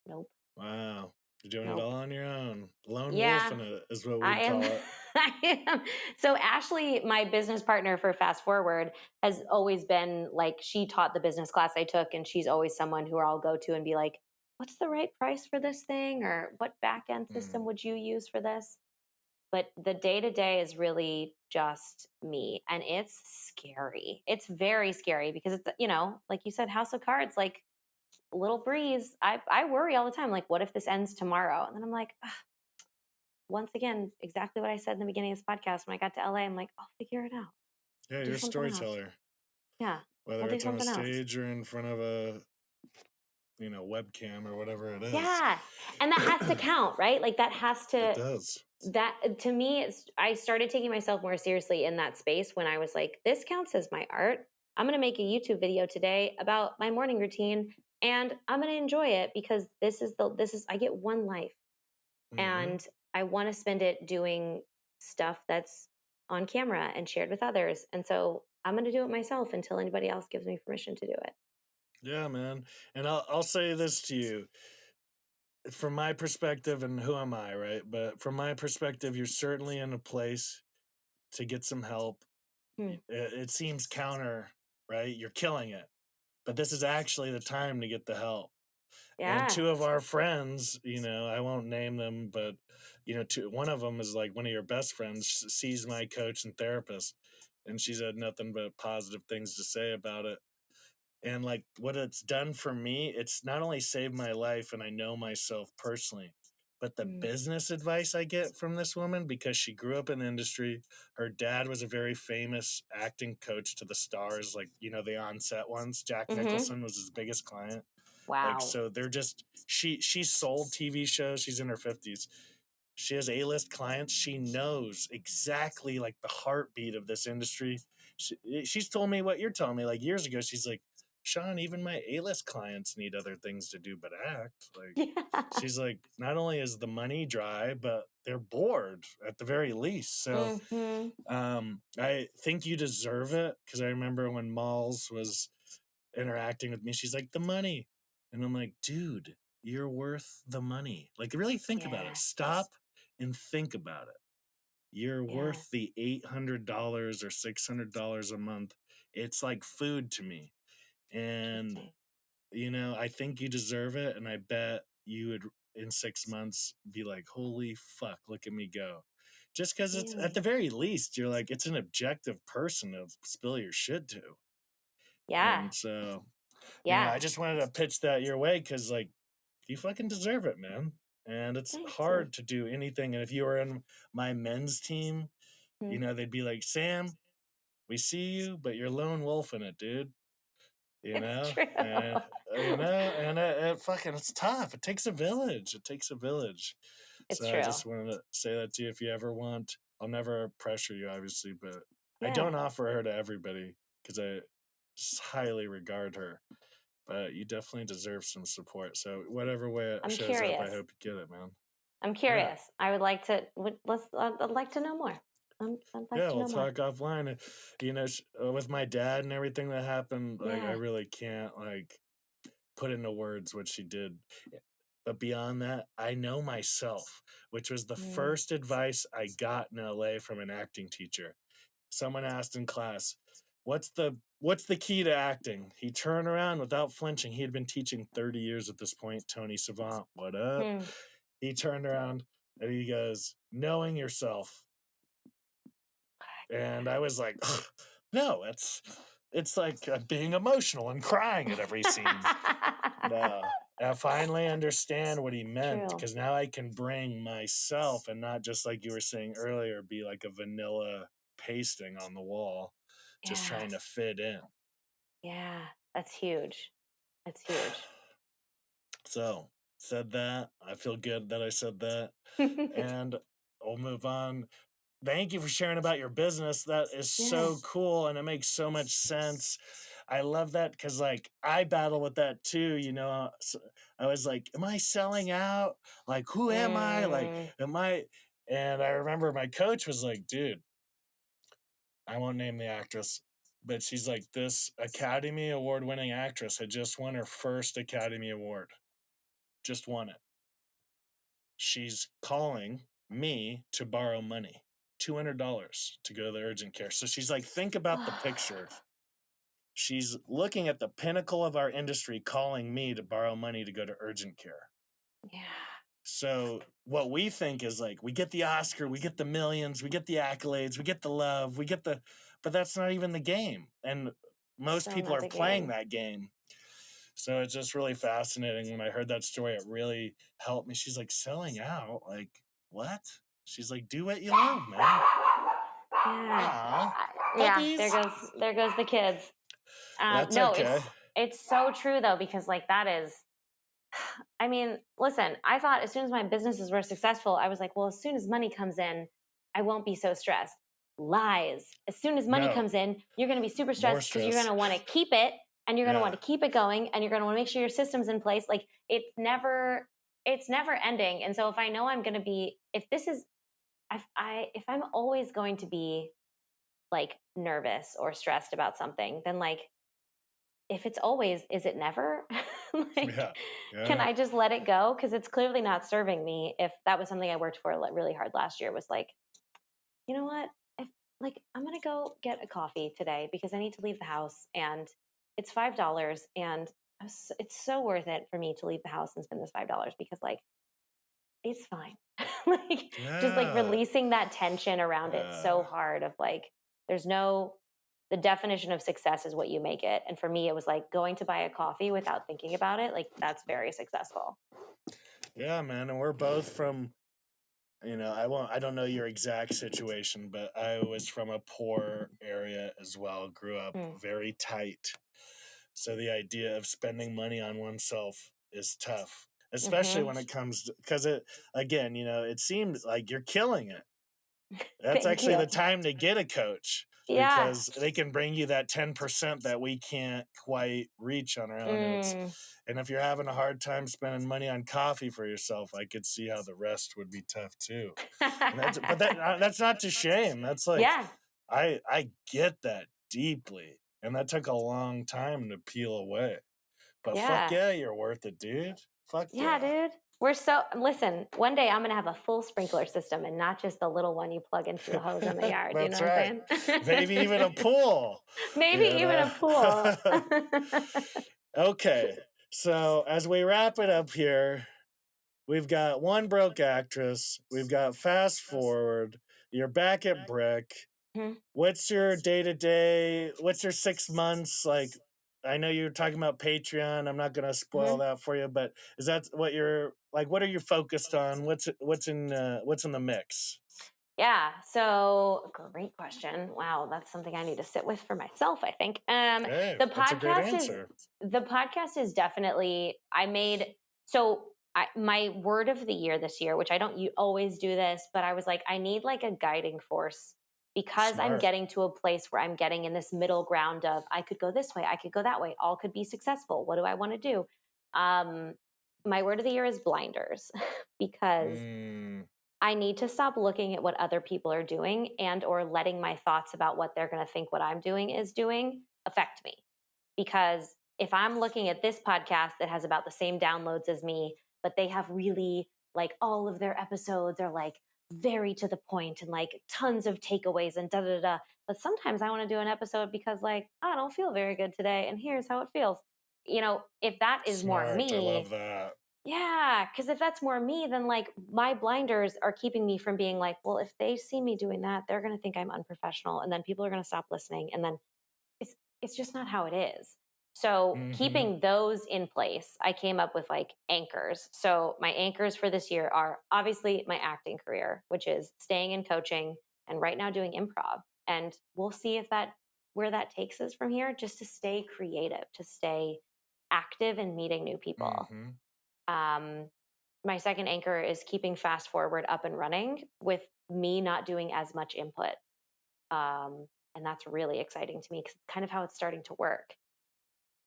Nope. Wow. You're doing it Nope. all on your own. Lone wolf Yeah, in it is what I we'd am. call it. I am. So Ashley, my business partner for Fast Forward, has always been like she taught the business class I took, and she's always someone who I'll go to and be like, "What's the right price for this thing?" or "What back end system Mm. would you use for this?" But the day to day is really just me, and it's scary. It's very scary because it's like you said, House of Cards, like little breeze. I worry all the time, like what if this ends tomorrow? And then I'm like, once again, exactly what I said in the beginning of this podcast. When I got to LA, I'm like, I'll figure it out. Yeah, Do you're a something else. storyteller. Yeah, I'll Whether do it's on a something else. stage or in front of a webcam or whatever it is. Yeah. And that has to count, right? Like that has It to, does. that to me, I started taking myself more seriously in that space when I was like, this counts as my art. I'm going to make a YouTube video today about my morning routine and I'm going to enjoy it because I get one life Hmm. and I want to spend it doing stuff that's on camera and shared with others. And so I'm going to do it myself until anybody else gives me permission to do it. Yeah, man. And I'll say this to you. From my perspective, and who am I, right? But from my perspective, you're certainly in a place to get some help. Hmm. It seems counter, right? You're killing it. But this is actually the time to get the help. And Yeah. two of our friends, I won't name them, but one of them is like one of your best friends. Sees my coach and therapist, and she's had nothing but positive things to say about it. And like what it's done for me, it's not only saved my life, and I know myself personally, but the Mm. business advice I get from this woman, because she grew up in the industry. Her dad was a very famous acting coach to the stars, like the on-set ones. Jack Mm-hmm. Nicholson was his biggest client. Like, Wow. so they're just she sold TV shows. She's in her 50s. She has A-list clients. She knows exactly like the heartbeat of this industry. She's told me what you're telling me like years ago. She's like, Sean, even my A-list clients need other things to do but act. Like, Yeah. she's like, not only is the money dry, but they're bored at the very least. So Mm-hmm. I think you deserve it, because I remember when Malls was interacting with me, she's like, the money. And I'm like, dude, you're worth the money. Like, really think about it. Yeah. Stop and think about it. You're Yeah. worth the $800 or $600 a month. It's like food to me. And, Interesting. I think you deserve it. And I bet you would, in 6 months, be like, holy fuck, look at me go. Just because it's at the Really? very least, you're like, it's an objective person to spill your shit to. Yeah. And so, Yeah. I just wanted to pitch that your way, because, like, you fucking deserve it, man. And it's Thanks, dude. hard to do anything. And if you were in my men's team, Mhm. they'd be like, Sam, we see you, but you're lone wolf in it, dude. It's true. And it fucking, it's tough. It takes a village. It takes a village. It's So I true. just wanted to say that to you. If you ever want, I'll never pressure you, obviously, but I Yeah. don't offer her to everybody because I just highly regard her. But you definitely deserve some support. So whatever way it I'm shows up, I curious. hope you get it, man. I'm Yeah. curious. I would like to. I'd like to know more. I'd like Yeah, to we'll know more. talk offline. With my dad and everything that happened, like, I Yeah. really can't like put into words what she did. But beyond that, I know myself, which was the Mm. first advice I got in LA from an acting teacher. Someone asked in class, what's the key to acting? He turned around without flinching. He had been teaching 30 years at this point. Tony Savant, what up? Hmm. He turned around and he goes, knowing yourself. And I was like, no, it's like being emotional and crying at every scene. No. I finally understand what he meant, True. because now I can bring myself, and not just like you were saying earlier, be like a vanilla pasting on the wall, just Yeah. trying to fit in. Yeah. That's huge. That's huge. So, said that. I feel good that I said that. And we'll move on. Thank you for sharing about your business. That is Yeah. so cool, and it makes so much sense. I love that, because like I battle with that too. I was like, am I selling out? Like, who am I? Like, Mm. am I? And I remember my coach was like, dude, I won't name the actress, but she's like, this Academy Award winning actress had just won her first Academy Award, just won it. She's calling me to borrow money, $200 to go to the urgent care. So she's like, think about the picture. She's looking at the pinnacle of our industry, calling me to borrow money to go to urgent care. Yeah. So what we think is like, we get the Oscar, we get the millions, we get the accolades, we get the love, but that's not even the game. And most So people not are the playing game. that game. So it's just really fascinating. When I heard that story, it really helped me. She's like, selling out? Like, what? She's like, do what you love, man. Yeah. Aw, Yeah. puppies. There goes the kids. That's No, okay. it's so true though, because like that is I mean, listen, I thought as soon as my businesses were successful, I was like, well, as soon as money comes in, I won't be so stressed. Lies. As soon as money No, comes in, you're going to be super more stressed because you're going stress. to want to keep it and you're going to want Yeah. to keep it going and you're going to want to make sure your system's in place. Like it's never ending. And so if I know I'm going to be, if this is, if I'm always going to be like nervous or stressed about something, then like if it's always, is it never? Like, Yeah. can Yeah. I just let it go? Because it's clearly not serving me. If that was something I worked for really hard last year, was like, you know what? If like I'm gonna go get a coffee today because I need to leave the house and it's $5 and it's so worth it for me to leave the house and spend this $5 because like it's fine. Like just like Yeah. releasing that tension around it so Yeah. hard of like there's no the definition of success is what you make it. And for me it was like going to buy a coffee without thinking about it. Like that's very successful. Yeah, man. And we're both from, I don't know your exact situation, but I was from a poor area as well, grew up Mm. very tight. So the idea of spending money on oneself is tough, especially Mhm. when it comes because again, it seems like you're killing it. That's Thank actually you. the time to get a coach Yeah. because they can bring you that 10% that we can't quite reach on our own. Mm. And if you're having a hard time spending money on coffee for yourself, I could see how the rest would be tough too. And that's not to shame. That's like Yeah. I get that deeply. And that took a long time to peel away. But fuck Yeah. yeah, you're worth it, dude. Fuck Yeah, yeah. dude. We're so listen, one day I'm gonna have a full sprinkler system and not just the little one you plug into the hose in the yard. You know That's what right. I'm Maybe saying? even a pool. Maybe You even know. a pool. Okay. So as we wrap it up here, we've got One Broke Actress, we've got Fast Forward, you're back at Brick. Mhm, What's your day to day? What's your 6 months like? I know you're talking about Patreon. I'm not gonna spoil mhm. that for you, but is that what you're like? What are you focused on? What's in the mix? Yeah, so great question. Wow, that's something I need to sit with for myself, I think. Hey, The that's a great podcast is answer. the podcast is definitely I made my word of the year this year, which I don't you always do this, but I was like I need like a guiding force because I'm Smart. getting to a place where I'm getting in this middle ground of I could go this way, I could go that way, all could be successful. What do I want to do? Um my word of the year is blinders because Mm, I need to stop looking at what other people are doing and or letting my thoughts about what they're going to think what I'm doing is doing affect me. Because if I'm looking at this podcast that has about the same downloads as me, but they have really like all of their episodes are like very to the point and like tons of takeaways and da da da. But sometimes I want to do an episode because like I don't feel very good today and here's how it feels. If that is more smart. I love me, that. yeah, because if that's more me, then like my blinders are keeping me from being like, well, if they see me doing that, they're going to think I'm unprofessional, and then people are going to stop listening, and then it's it's just not how it is. So Hmm. keeping those in place, I came up with like anchors. So my anchors for this year are obviously my acting career, which is staying in coaching and right now doing improv, and we'll see if that where that takes us from here. Just to stay creative, to stay active and meeting new people. Hmm. um, my second anchor is keeping Fast Forward up and running with me not doing as much input. And that's really exciting to me because it's kind of how it's starting to work.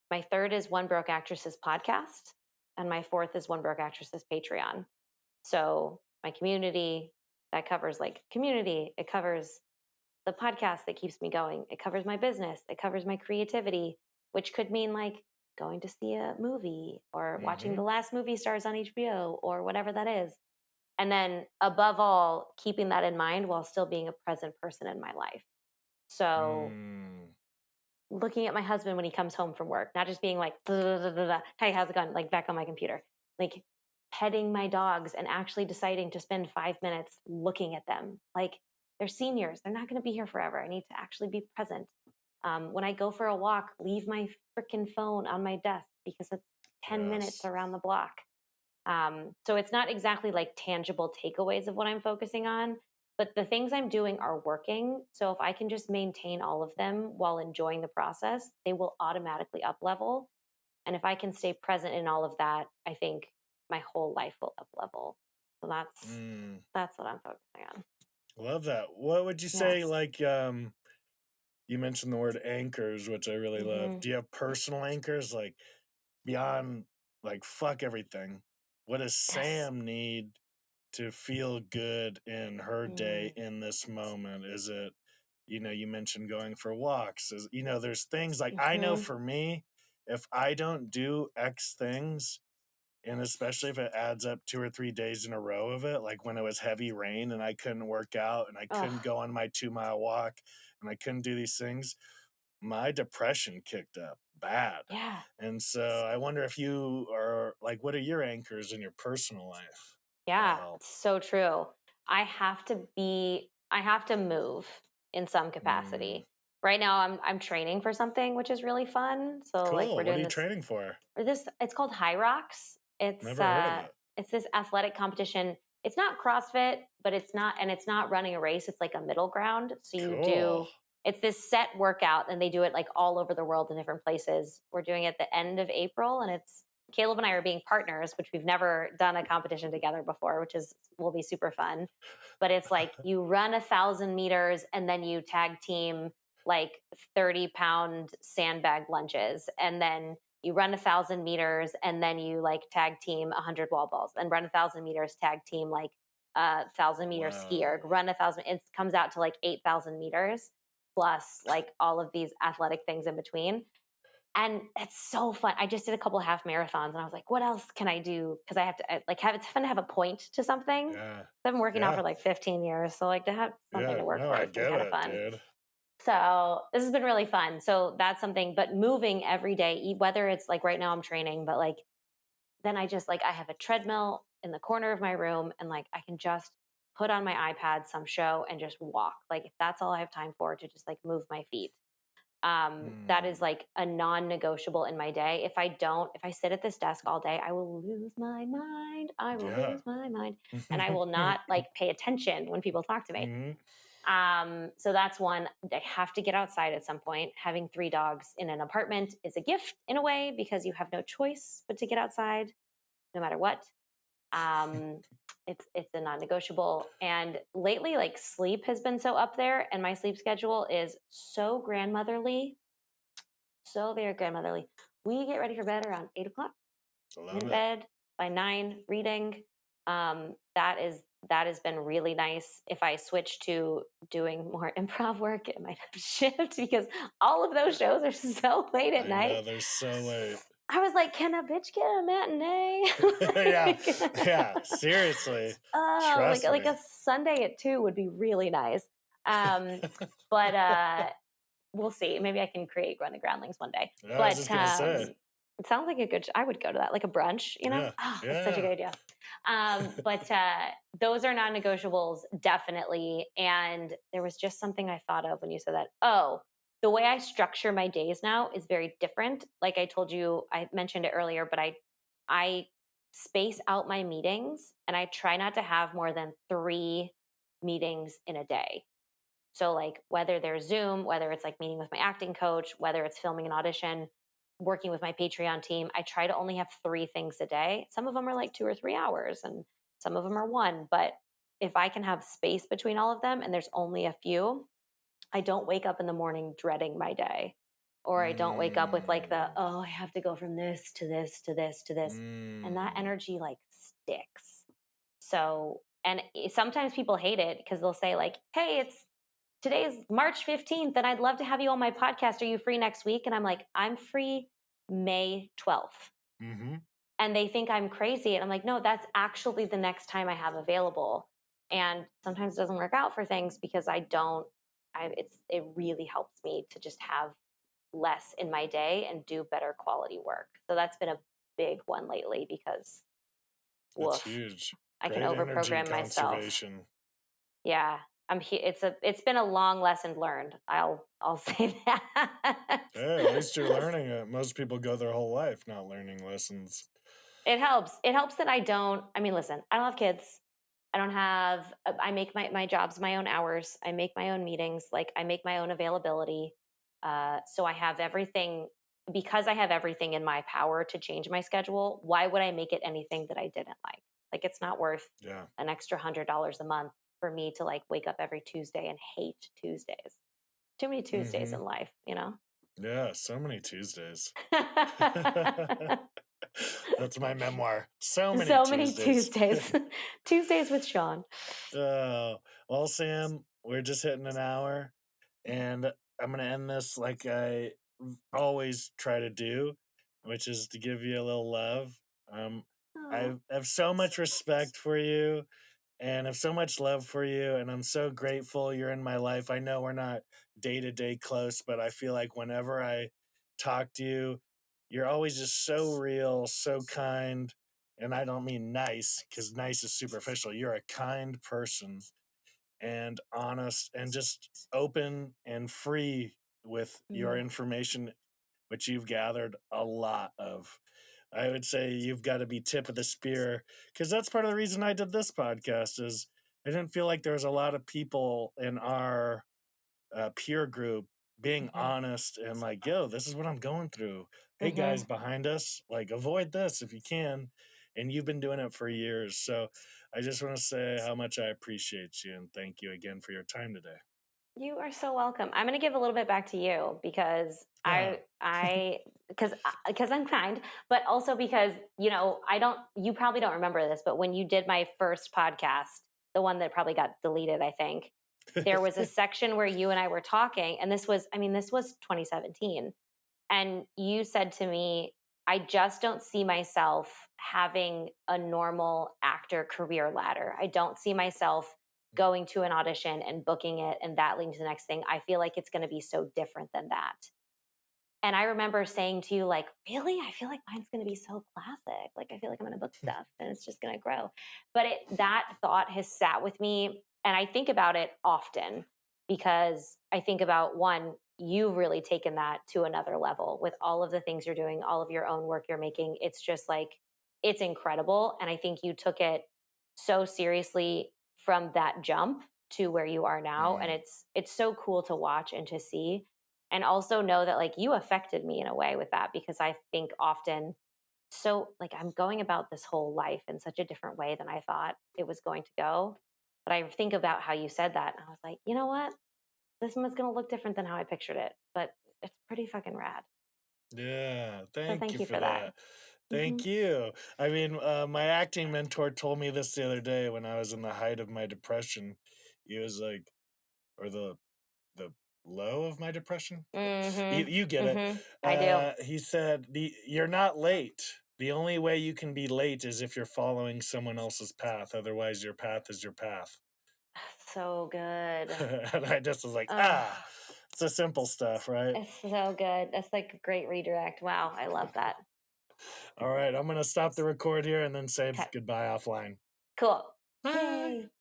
My third is One Broke Actress's podcast. And my fourth is One Broke Actress's Patreon. So my community that covers like community, it covers the podcast that keeps me going, it covers my business, it covers my creativity, which could mean like going to see a movie or watching Hmm. the last movie stars on HBO or whatever that is. And then above all, keeping that in mind while still being a present person in my life. So Mm. looking at my husband when he comes home from work, not just being like, "Duh, duh, duh, duh, duh, hey, how's it going? Like back on my computer, like petting my dogs and actually deciding to spend 5 minutes looking at them. Like they're seniors, they're not going to be here forever. I need to actually be present. When I go for a walk, leave my freaking phone on my desk because it's 10 minutes Yes. around the block. So it's not exactly like tangible takeaways of what I'm focusing on, but the things I'm doing are working. So if I can just maintain all of them while enjoying the process, they will automatically up level. And if I can stay present in all of that, I think my whole life will up level. So that's what I'm focusing on. Love that. What would you say, Yes. like, you mentioned the word anchors, which I really love. Hmm. Do you have personal anchors, like, beyond, like, fuck everything? What does Yes. Sam need to feel good in her day Mm. in this moment? Is it, you mentioned going for walks. There's things like, I know Hmm. for me, if I don't do X things, and especially if it adds up 2 or 3 days in a row of it, like when it was heavy rain and I couldn't work out and I Oh, couldn't go on my 2 mile walk and I couldn't do these things, my depression kicked up bad. yeah. And so I wonder if you are like, what are your anchors in your personal life that Yeah, help? it's so true. I have to move in some Mm, capacity. Right now I'm training for something which is really fun. So like we're cool. What are doing you this training for? it's called High Rocks. Never heard of it. It's this athletic competition. It's not CrossFit, but it's not running a race. It's like a middle ground. So Cool. it's this set workout and they do it like all over the world in different places. We're doing it at the end of April and it's Caleb and I are being partners, which we've never done a competition together before, which is will be super fun. But it's like you run 1,000 meters and then you tag team like 30-pound sandbag lunges, and then you run 1,000 meters and then you like tag team 100 wall balls, and run 1,000 meters, tag team like a 1,000 meter ski erg, Wow. run 1,000. It comes out to like 8,000 meters plus like all of these athletic things in between. And it's so fun. I just did a couple of half marathons and I was like, what else can I do? Because I have to like have it's fun to have a point to something. Yeah. I've been working out Yeah. for like 15 years. So like to have something Yeah. to work No, for I has been get kind of it, fun. dude. So this has been really fun. So that's something, but moving every day, whether it's like right now I'm training, but like then I just like I have a treadmill in the corner of my room and like I can just put on my iPad some show and just walk. Like if that's all I have time for, to just like move my feet. That is Mm, like a non-negotiable in my day. If I sit at this desk all day, I will lose my mind. I will yeah. lose my mind. And I will not like pay attention when people talk to me. Mhm. So that's one. I have to get outside at some point. Having 3 dogs in an apartment is a gift in a way because you have no choice but to get outside no matter what. Um, it's a non-negotiable. And lately, like sleep has been so up there, and my sleep schedule is so grandmotherly, so very grandmotherly. We get ready for bed around 8 o'clock. I'm Love in it. bed by 9, reading. That has been really nice. If I switch to doing more improv work, it might have shift because all of those shows are so late at I night. know they're so late. I was like, can a bitch get a matinee? Yeah. Like, Yeah. Seriously. oh, Trust like me. a Sunday at 2 would be really nice. Um, but we'll see. Maybe I can create Run to Groundlings one day. Yeah, I was But just gonna say. it sounds like a good. I would go to that, like a brunch. You know, Yeah. oh, that's such a Yeah. good idea. But those are non-negotiables, definitely. And there was just something I thought of when you said that. Oh, the way I structure my days now is very different. Like I told you, I mentioned it earlier, but I space out my meetings, and I try not to have more than 3 meetings in a day. So, like, whether there's Zoom, whether it's like meeting with my acting coach, whether it's filming an audition, working with my Patreon team, I try to only have 3 things a day. Some of them are like 2 or 3 hours, and some of them are one. But if I can have space between all of them and there's only a few, I don't wake up in the morning dreading my day. Or I don't wake up with like Mm, oh, I have to go from this to this to this to this. And that mm. energy like sticks. So, and sometimes people hate it because they'll say, like, hey, it's today is March 15th, and I'd love to have you on my podcast. Are you free next week? And I'm like, I'm free May 12th. Mhm. And they think I'm crazy. And I'm like, no, that's actually the next time I have available. And sometimes it doesn't work out for things because it really helps me to just have less in my day and do better quality work. So that's been a big one lately because That's woof, huge. I can Great energy overprogram myself. conservation. Yeah, it's been a long lesson learned. I'll say that. Hey, at least you're learning it. Most people go their whole life not learning lessons. It helps. It helps that I don't. I mean, listen, I don't have kids. I don't have. I make my jobs my own hours. I make my own meetings. Like I make my own availability. So I have everything. because I have everything in my power to change my schedule, why would I make it anything that I didn't like? Like, it's not worth Yeah. an extra $100 a month for me to like wake up every Tuesday and hate Tuesdays. Too many Tuesdays Hmm. in life, you know? Yeah. So many Tuesdays. That's my memoir. So many So many Tuesdays. Tuesdays. Tuesdays with Sean. uh, well, Sam, we're just hitting an hour, and I'm going to end this like I always try to do, which is to give you a little love. Um, Aw. I have so much respect for you and have so much love for you, and I'm so grateful you're in my life. I know we're not day to day close, but I feel like whenever I talk to you, you're always just so real, so kind. And I don't mean nice, because nice is superficial. You're a kind person and honest and just open and free with your Mm, information, which you've gathered a lot of. I would say you've got to be tip of the spear, because that's part of the reason I did this podcast is I didn't feel like there was a lot of people in our peer group being mhm, honest and like, yo, this is what I'm going through. Hey guys mhm. behind us, like avoid this if you can. And you've been doing it for years. So I just want to say how much I appreciate you and thank you again for your time today. You are so welcome. I'm going to give a little bit back to you because Oh, because I'm kind, but also because, you probably don't remember this, but when you did my first podcast, the one that probably got deleted, I think, there was a section where you and I were talking, and this was 2017. And you said to me, I just don't see myself having a normal actor career ladder. I don't see myself going to an audition and booking it and that leading to the next thing. I feel like it's going to be so different than that. And I remember saying to you, like, really? I feel like mine's going to be so classic. Like, I feel like I'm going to book stuff and it's just going to grow. But that thought has sat with me. And I think about it often because I think about one, you've really taken that to another level with all of the things you're doing, all of your own work you're making. It's just like, it's incredible. And I think you took it so seriously from that jump to where you are now. And Mm. it's so cool to watch and to see and also know that like you affected me in a way with that because I think often so like I'm going about this whole life in such a different way than I thought it was going to go. But I think about how you said that and I was like, you know what? This one's going to look different than how I pictured it, but it's pretty fucking rad. Yeah, So thank thank you you for for that. that. Hmm. Thank you. I mean, my acting mentor told me this the other day when I was in the height of my depression. He was like, or the low of my depression. You get it. I do. He said, you're not late. The only way you can be late is if you're following someone else's path. Otherwise, your path is your path." So good. And I just was like, Oh, it's the simple stuff, right? it's so good. That's like a great redirect. Wow, I love that. All right, I'm gonna stop the record here and then say Okay, goodbye offline. cool. Bye. Yay.